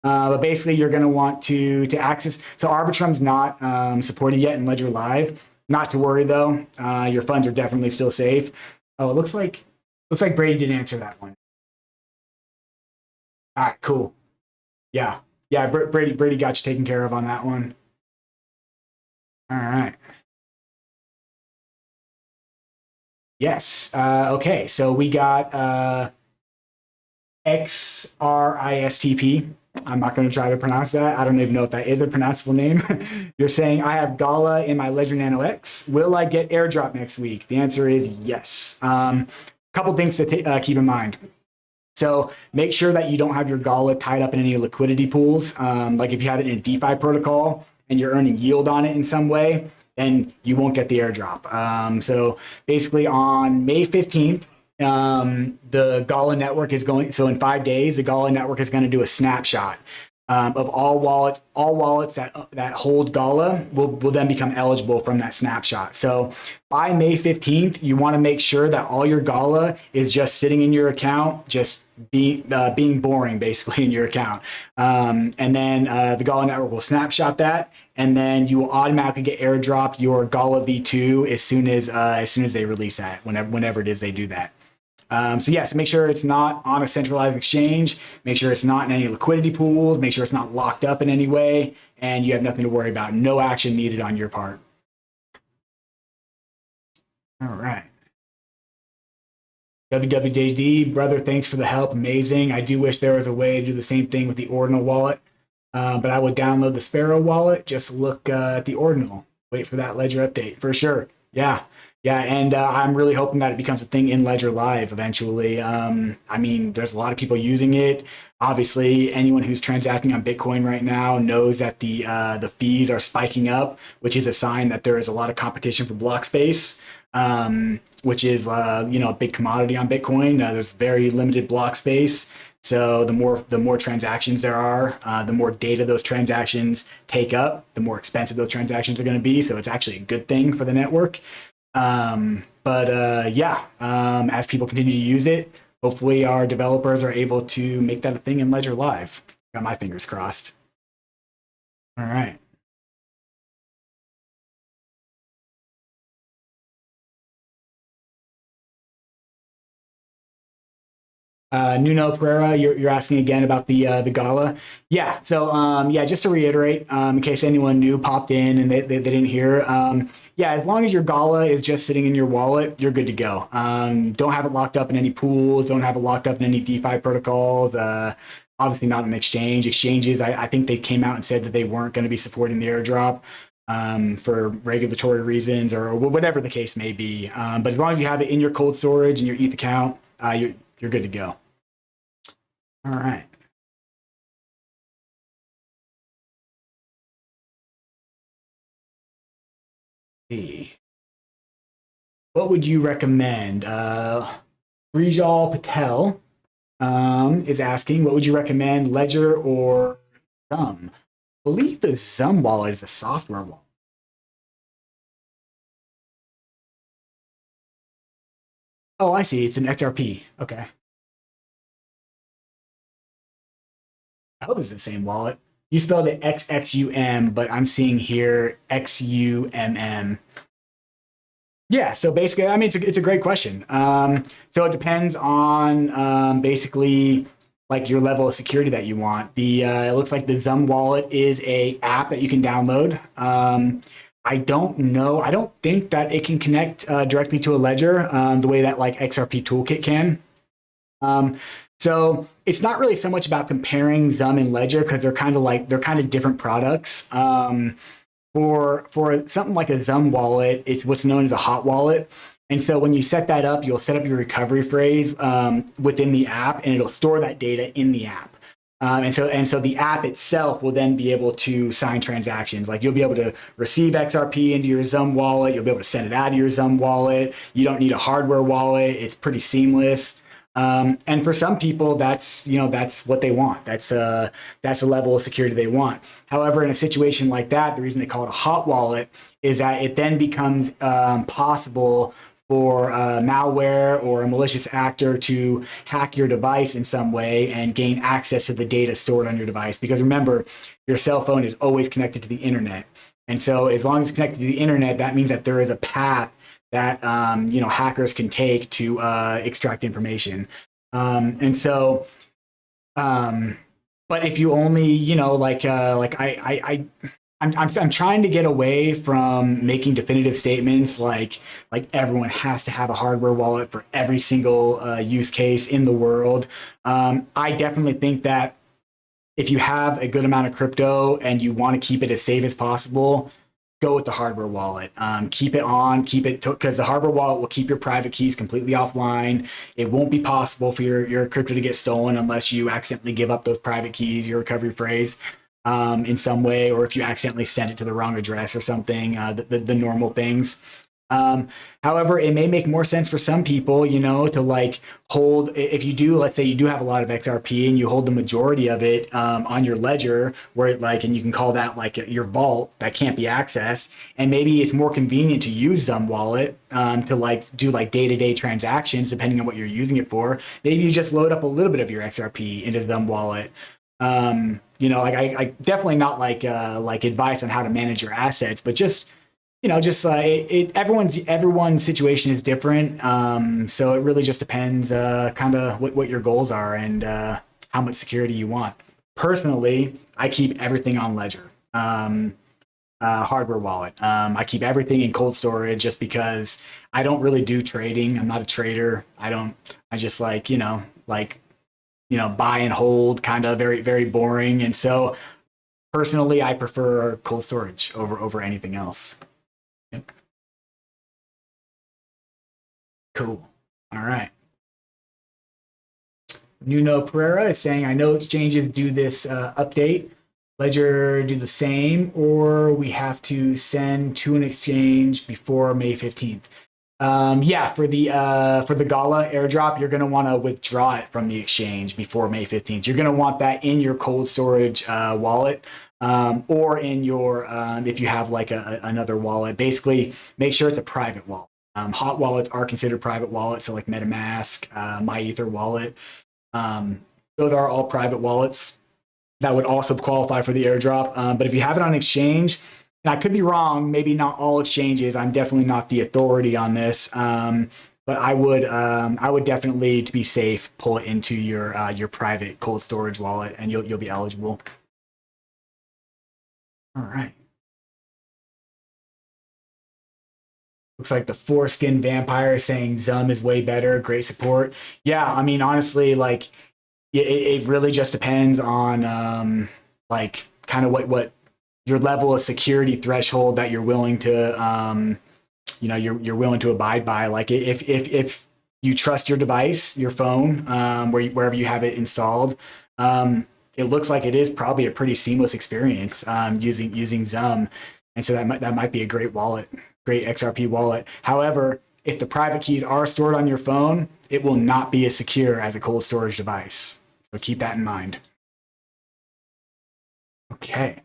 But basically, you're going to want to access. So Arbitrum's not supported yet in Ledger Live. Not to worry though. Your funds are definitely still safe. Oh, it looks like Brady didn't answer that one. All right, cool. Yeah, yeah. Brady got you taken care of on that one. All right. Yes. Okay. So we got XRISTP. I'm not going to try to pronounce that. I don't even know if that is a pronounceable name. You're saying, I have Gala in my Ledger Nano X. Will I get airdrop next week? The answer is yes. Couple things to keep in mind. So make sure that you don't have your Gala tied up in any liquidity pools. Like if you have it in a DeFi protocol and you're earning yield on it in some way, then you won't get the airdrop. So basically on May 15th, the Gala network is going, so in 5 days, the Gala network is going to do a snapshot of all wallets. All wallets that hold Gala will then become eligible from that snapshot. So by May 15th, you want to make sure that all your Gala is just sitting in your account, just being boring basically in your account. And then the Gala network will snapshot that, and then you will automatically get airdropped your Gala V2 as soon as they release that, whenever it is they do that. So yes, make sure it's not on a centralized exchange, make sure it's not in any liquidity pools, make sure it's not locked up in any way, and you have nothing to worry about. No action needed on your part. All right. WWJD, brother, thanks for the help. Amazing. I do wish there was a way to do the same thing with the ordinal wallet, but I would download the Sparrow wallet, just look at the ordinal. Wait for that Ledger update, for sure. Yeah. Yeah, and I'm really hoping that it becomes a thing in Ledger Live eventually. I mean, there's a lot of people using it. Obviously, anyone who's transacting on Bitcoin right now knows that the fees are spiking up, which is a sign that there is a lot of competition for block space, which is a big commodity on Bitcoin. There's very limited block space. So the more transactions there are, the more data those transactions take up, the more expensive those transactions are going to be. So it's actually a good thing for the network. As people continue to use it, hopefully our developers are able to make that a thing in Ledger Live. Got my fingers crossed. All right. Nuno Pereira, you're asking again about the Gala. Yeah, so just to reiterate, in case anyone new popped in and they didn't hear, as long as your Gala is just sitting in your wallet, you're good to go. Don't have it locked up in any pools, don't have it locked up in any DeFi protocols, obviously not an exchange. Exchanges, I think they came out and said that they weren't going to be supporting the airdrop for regulatory reasons or whatever the case may be. But as long as you have it in your cold storage and your ETH account, you're good to go. All right. Let's see. What would you recommend? Rijal Patel is asking, what would you recommend, Ledger or Zum? I believe the Zum wallet is a software wallet. Oh, I see. It's an XRP. Okay. I hope it's the same wallet. You spelled it XXUM, but I'm seeing here XUMM. Yeah, so basically, I mean, it's a great question. So it depends on basically like your level of security that you want. It looks like the Zum wallet is a app that you can download. I don't know. I don't think that it can connect directly to a ledger the way that like XRP Toolkit can. So it's not really so much about comparing Zum and Ledger because they're kind of different products. For something like a Zum wallet, it's what's known as a hot wallet. And so when you set that up, you'll set up your recovery phrase within the app, and it'll store that data in the app. And so the app itself will then be able to sign transactions. Like you'll be able to receive XRP into your Zum wallet. You'll be able to send it out of your Zum wallet. You don't need a hardware wallet. It's pretty seamless. And for some people, that's what they want. That's a level of security they want. However, in a situation like that, the reason they call it a hot wallet is that it then becomes possible for malware or a malicious actor to hack your device in some way and gain access to the data stored on your device. Because remember, your cell phone is always connected to the internet. And so as long as it's connected to the internet, that means that there is a path that hackers can take to extract information. And so, but if you only, I'm trying to get away from making definitive statements like everyone has to have a hardware wallet for every single use case in the world. I definitely think that if you have a good amount of crypto and you want to keep it as safe as possible, go with the hardware wallet. Keep it because the hardware wallet will keep your private keys completely offline. It won't be possible for your crypto to get stolen unless you accidentally give up those private keys, your recovery phrase, in some way, or if you accidentally send it to the wrong address or something, the normal things. However, it may make more sense for some people, to hold, if you do, let's say you do have a lot of XRP and you hold the majority of it on your ledger where and you can call that your vault that can't be accessed. And maybe it's more convenient to use Zum Wallet to do day-to-day transactions, depending on what you're using it for. Maybe you just load up a little bit of your XRP into Zum Wallet. I definitely not advice on how to manage your assets, but everyone's situation is different. So it really just depends kind of what your goals are and how much security you want. Personally, I keep everything on Ledger, hardware wallet. I keep everything in cold storage just because I don't really do trading. I'm not a trader. I just buy and hold, kind of very, very boring. And so personally, I prefer cold storage over anything else. Yep. Cool. All right. Nuno Pereira is saying, I know exchanges do this update. Ledger do the same, or we have to send to an exchange before May 15th. Yeah, for the Gala airdrop, you're going to want to withdraw it from the exchange before May 15th. You're going to want that in your cold storage wallet. Or in your, if you have another wallet, basically make sure it's a private wallet. Hot wallets are considered private wallets, so like MetaMask, MyEther wallet. Those are all private wallets that would also qualify for the airdrop. But if you have it on exchange, and I could be wrong, maybe not all exchanges, I'm definitely not the authority on this. But I would definitely, to be safe, pull it into your private cold storage wallet, and you'll be eligible. All right. Looks like the foreskin vampire is saying Zum is way better. Great support. Yeah, I mean, honestly, it really just depends on kind of what your level of security threshold that you're willing to you're willing to abide by. Like if you trust your device, your phone, wherever you have it installed, it looks like it is probably a pretty seamless experience using Zum, and so that might be a great wallet, great XRP wallet. However, if the private keys are stored on your phone, it will not be as secure as a cold storage device. So keep that in mind. Okay.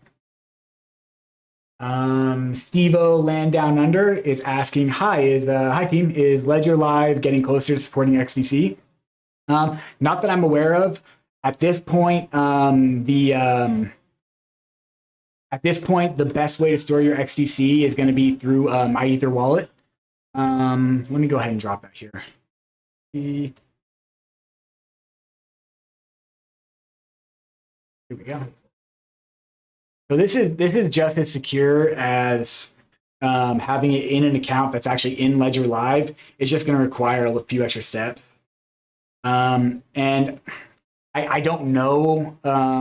Stevo Land Down Under is asking, hi team, is Ledger Live getting closer to supporting XDC? Not that I'm aware of. At this point, the best way to store your XDC is going to be through MyEther wallet. Let me go ahead and drop that here. Here we go. So this is just as secure as having it in an account that's actually in Ledger Live. It's just going to require a few extra steps. And I don't know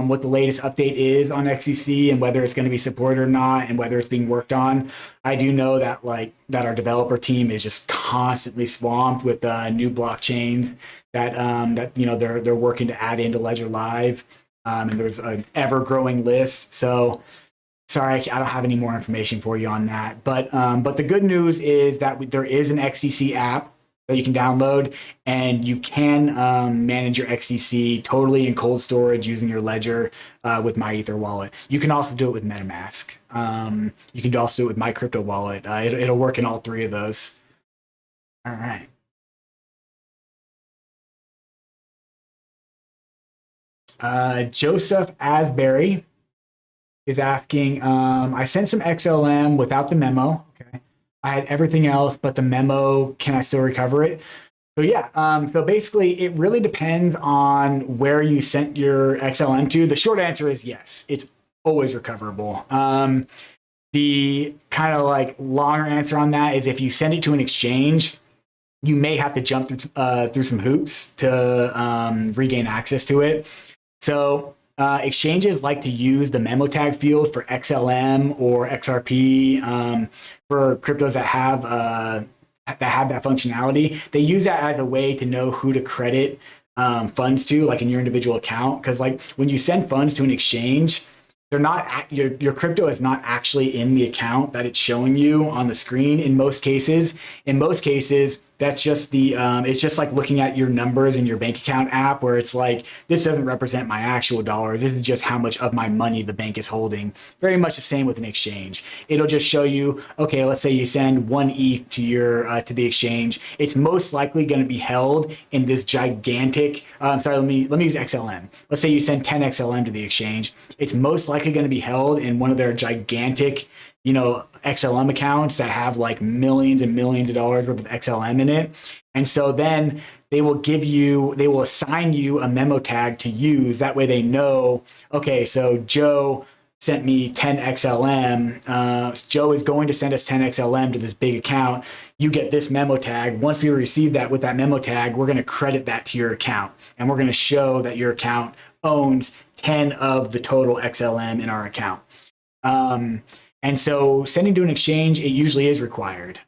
what the latest update is on XCC and whether it's going to be supported or not, and whether it's being worked on. I do know that that our developer team is just constantly swamped with new blockchains that they're working to add into Ledger Live, and there's an ever-growing list. So sorry, I don't have any more information for you on that. But the good news is that there is an XDC app that you can download, and you can manage your XDC totally in cold storage using your Ledger with MyEther wallet. You can also do it with MetaMask. You can also do it with My Crypto wallet. It'll work in all three of those. All right. Joseph Asbury is asking, I sent some XLM without the memo. Okay. I had everything else but the memo. Can I still recover it? So yeah, so basically it really depends on where you sent your XLM to. The short answer is yes, it's always recoverable. The kind of like longer answer on that is if you send it to an exchange, you may have to jump through some hoops to regain access to it. So exchanges like to use the memo tag field for XLM or XRP for cryptos that have that functionality. They use that as a way to know who to credit funds to, like in your individual account. Because like when you send funds to an exchange, they're not your crypto is not actually in the account that it's showing you on the screen in most cases. In most cases, that's just the it's just like looking at your numbers in your bank account app where it's like, this doesn't represent my actual dollars. This is just how much of my money the bank is holding. Very much the same with an exchange. It'll just show you, okay, let's say you send 1 ETH to your to the exchange. It's most likely going to be held in this gigantic sorry, let me use XLM. Let's say you send 10 XLM to the exchange. It's most likely going to be held in one of their gigantic, you know, XLM accounts that have like millions and millions of dollars worth of XLM in it. And so then they will assign you a memo tag to use. That way they know, okay, so Joe sent me 10 XLM. Joe is going to send us 10 XLM to this big account. You get this memo tag. Once we receive that with that memo tag, we're going to credit that to your account. And we're going to show that your account owns 10 of the total XLM in our account. And so sending to an exchange, it usually is required.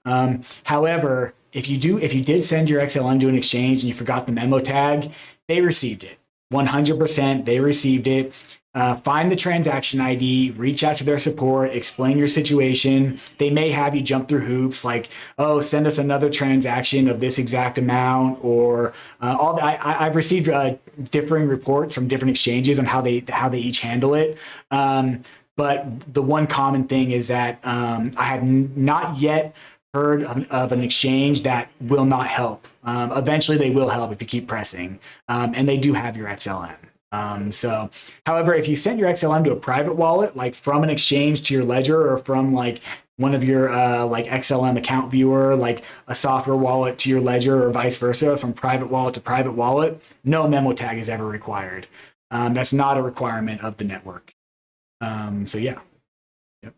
However, if you did send your XLM to an exchange and you forgot the memo tag, they received it. 100%, they received it. Find the transaction ID, reach out to their support, explain your situation. They may have you jump through hoops like, oh, send us another transaction of this exact amount, or I've received differing reports from different exchanges on how they each handle it. But the one common thing is that I have not yet heard of an exchange that will not help. Eventually, they will help if you keep pressing, and they do have your XLM. So, however, if you send your XLM to a private wallet, like from an exchange to your ledger, or from like one of your like XLM account viewer, like a software wallet to your ledger, or vice versa, from private wallet to private wallet, no memo tag is ever required. That's not a requirement of the network. So yeah. Yep.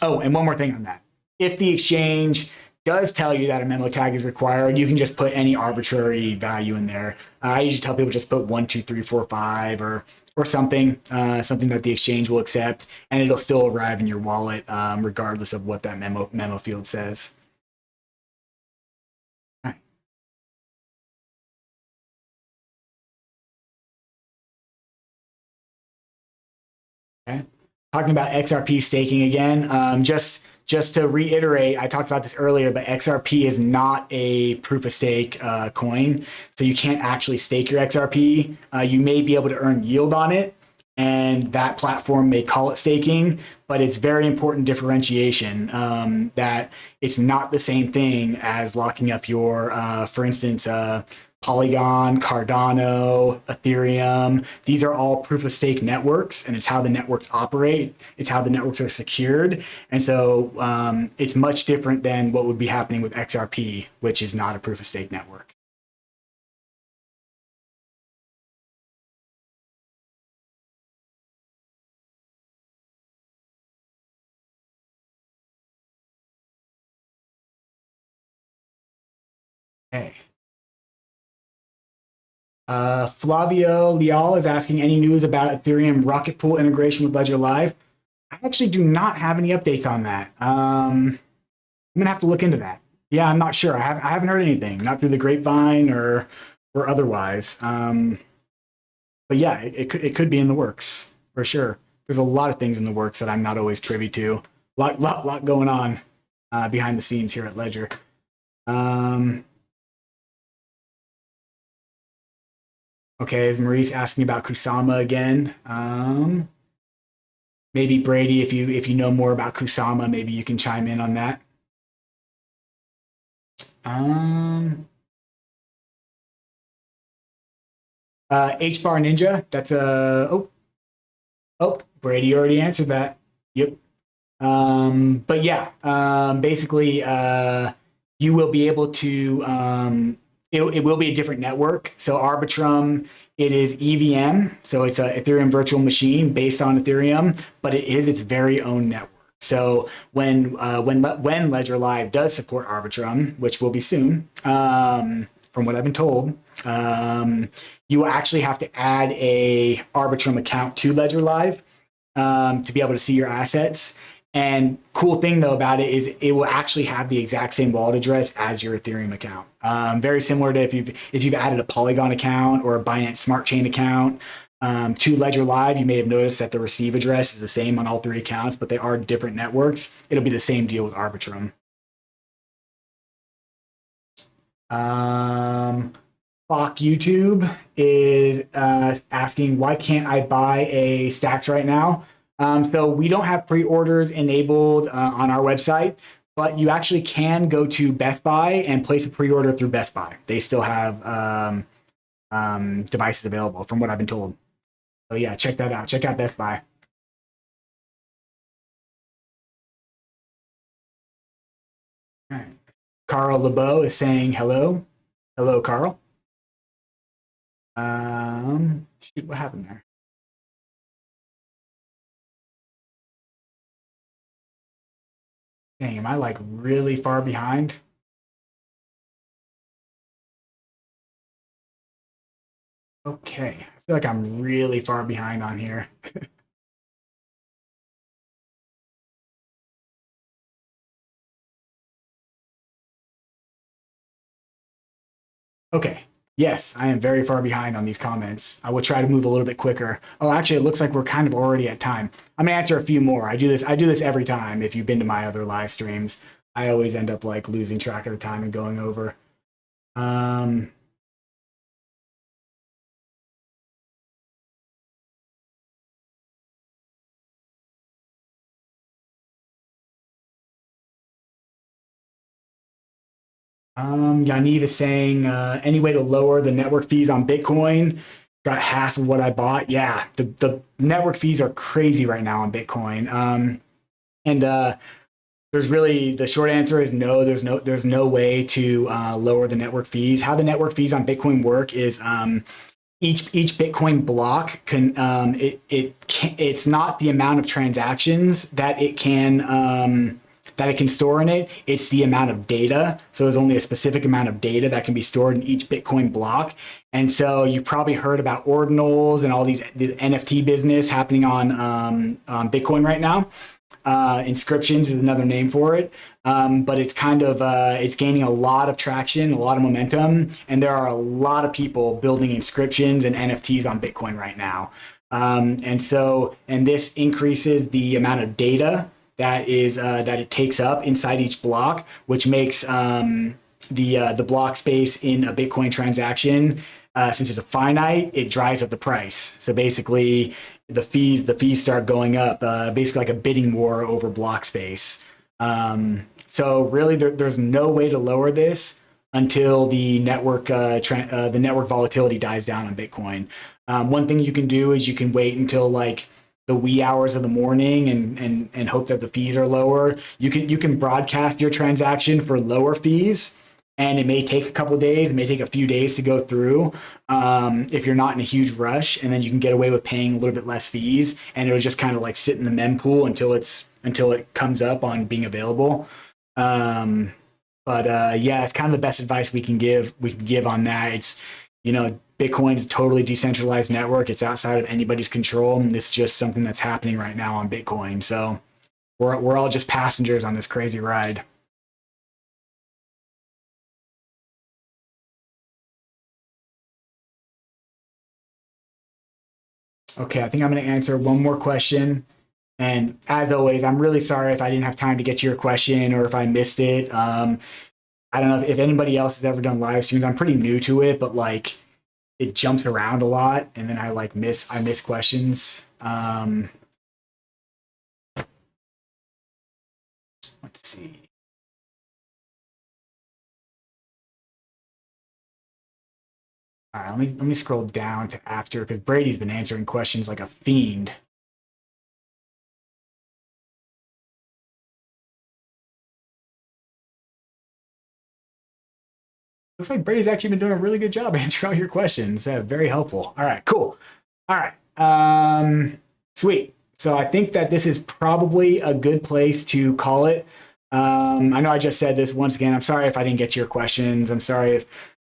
Oh, and one more thing on that. If the exchange does tell you that a memo tag is required, you can just put any arbitrary value in there. I usually tell people just put 1, 2, 3, 4, 5 or something, something that the exchange will accept, and it'll still arrive in your wallet regardless of what that memo field says. All right. Okay. Talking about XRP staking again, just to reiterate, I talked about this earlier, but XRP is not a proof of stake coin, so you can't actually stake your XRP. You may be able to earn yield on it, and that platform may call it staking, but it's very important differentiation that it's not the same thing as locking up your, for instance, Polygon, Cardano, Ethereum. These are all proof of stake networks, and it's how the networks operate. It's how the networks are secured. And so it's much different than what would be happening with XRP, which is not a proof of stake network. Okay. Flavio Leal is asking, any news about Ethereum Rocket Pool integration with Ledger Live? I actually do not have any updates on that. I'm gonna have to look into that. Yeah, I'm not sure. I haven't heard anything, not through the grapevine or otherwise. But yeah, it could be in the works for sure. There's a lot of things in the works that I'm not always privy to. Lot going on behind the scenes here at Ledger. Okay, is Maurice asking about Kusama again? Maybe Brady, if you know more about Kusama, maybe you can chime in on that. H-bar ninja. That's a Brady already answered that. Yep. But yeah, basically, you will be able to, it will be a different network. So Arbitrum, it is EVM. So it's a Ethereum virtual machine based on Ethereum, but it is its very own network. So when Ledger Live does support Arbitrum, which will be soon, from what I've been told, you will actually have to add a Arbitrum account to Ledger Live to be able to see your assets. And cool thing though about it is it will actually have the exact same wallet address as your Ethereum account. Very similar to if you've added a Polygon account or a Binance Smart Chain account to Ledger Live, you may have noticed that the receive address is the same on all three accounts, but they are different networks. It'll be the same deal with Arbitrum. Fuck YouTube is asking, why can't I buy a Stacks right now? So we don't have pre-orders enabled on our website, but you actually can go to Best Buy and place a pre-order through Best Buy. They still have devices available, from what I've been told. So yeah, check that out. Check out Best Buy. All right. Carl LeBeau is saying hello. Hello, Carl. Shoot, what happened there? Dang, am I like really far behind? Okay, I feel like I'm really far behind on here. Okay, yes, I am very far behind on these comments. I will try to move a little bit quicker. Oh, actually, it looks like we're kind of already at time. I'm gonna answer a few more. I do this every time. If you've been to my other live streams, I always end up like losing track of the time and going over. Um, Yaniv is saying, any way to lower the network fees on Bitcoin? Got half of what I bought. Yeah, the network fees are crazy right now on Bitcoin. And there's really the short answer is no. There's no way to lower the network fees. How the network fees on Bitcoin work is each Bitcoin block can it's not the amount of transactions that it can store in it. It's the amount of data. So there's only a specific amount of data that can be stored in each Bitcoin block. And so you've probably heard about ordinals and all the NFT business happening on Bitcoin right now. Inscriptions is another name for it, but it's kind of it's gaining a lot of traction, a lot of momentum, and there are a lot of people building inscriptions and NFTs on Bitcoin right now. And this increases the amount of data that it takes up inside each block, which makes the block space in a Bitcoin transaction, since it's a finite, it drives up the price. So basically, the fees start going up, basically like a bidding war over block space. So really, there's no way to lower this until the network volatility dies down on Bitcoin. One thing you can do is you can wait until like the wee hours of the morning and hope that the fees are lower. You can broadcast your transaction for lower fees, and it may take a couple of days, it may take a few days to go through, if you're not in a huge rush, and then you can get away with paying a little bit less fees, and it'll just kind of like sit in the mempool until it comes up on being available. Yeah, it's kind of the best advice we can give on that. It's, Bitcoin is a totally decentralized network. It's outside of anybody's control. And it's just something that's happening right now on Bitcoin. So we're all just passengers on this crazy ride. Okay, I think I'm going to answer one more question. And as always, I'm really sorry if I didn't have time to get to your question or if I missed it. I don't know if anybody else has ever done live streams. I'm pretty new to it, but like it jumps around a lot, and then I miss questions. Let's see. All right, let me scroll down to after, because Brady's been answering questions like a fiend. Looks like Brady's actually been doing a really good job answering all your questions. Very helpful. All right, cool. All right, sweet. So I think that this is probably a good place to call it. I know I just said this once again. I'm sorry if I didn't get to your questions. I'm sorry if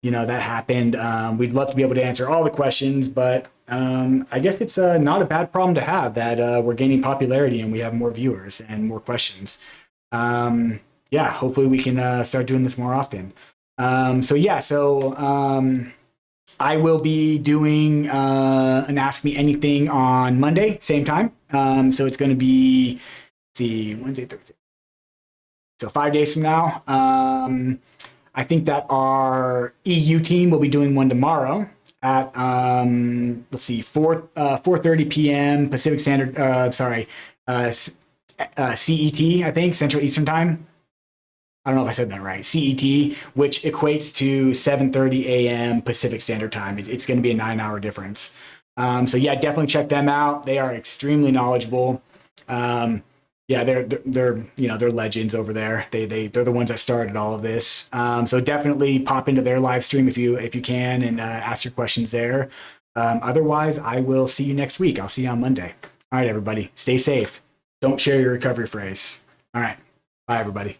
that happened. We'd love to be able to answer all the questions, but I guess it's not a bad problem to have that we're gaining popularity and we have more viewers and more questions. Yeah, hopefully we can start doing this more often. I will be doing an Ask Me Anything on Monday, same time. So it's going to be, let's see, Wednesday, Thursday. So 5 days from now. I think that our EU team will be doing one tomorrow at, let's see, 4:30 p.m. Pacific Standard, CET, I think, Central Eastern Time. I don't know if I said that right. CET, which equates to 7:30 a.m. Pacific Standard Time. It's going to be a 9-hour difference. So yeah, definitely check them out. They are extremely knowledgeable. Yeah, they're legends over there. They're the ones that started all of this. So definitely pop into their live stream if you can and ask your questions there. Otherwise, I will see you next week. I'll see you on Monday. All right, everybody, stay safe. Don't share your recovery phrase. All right, bye, everybody.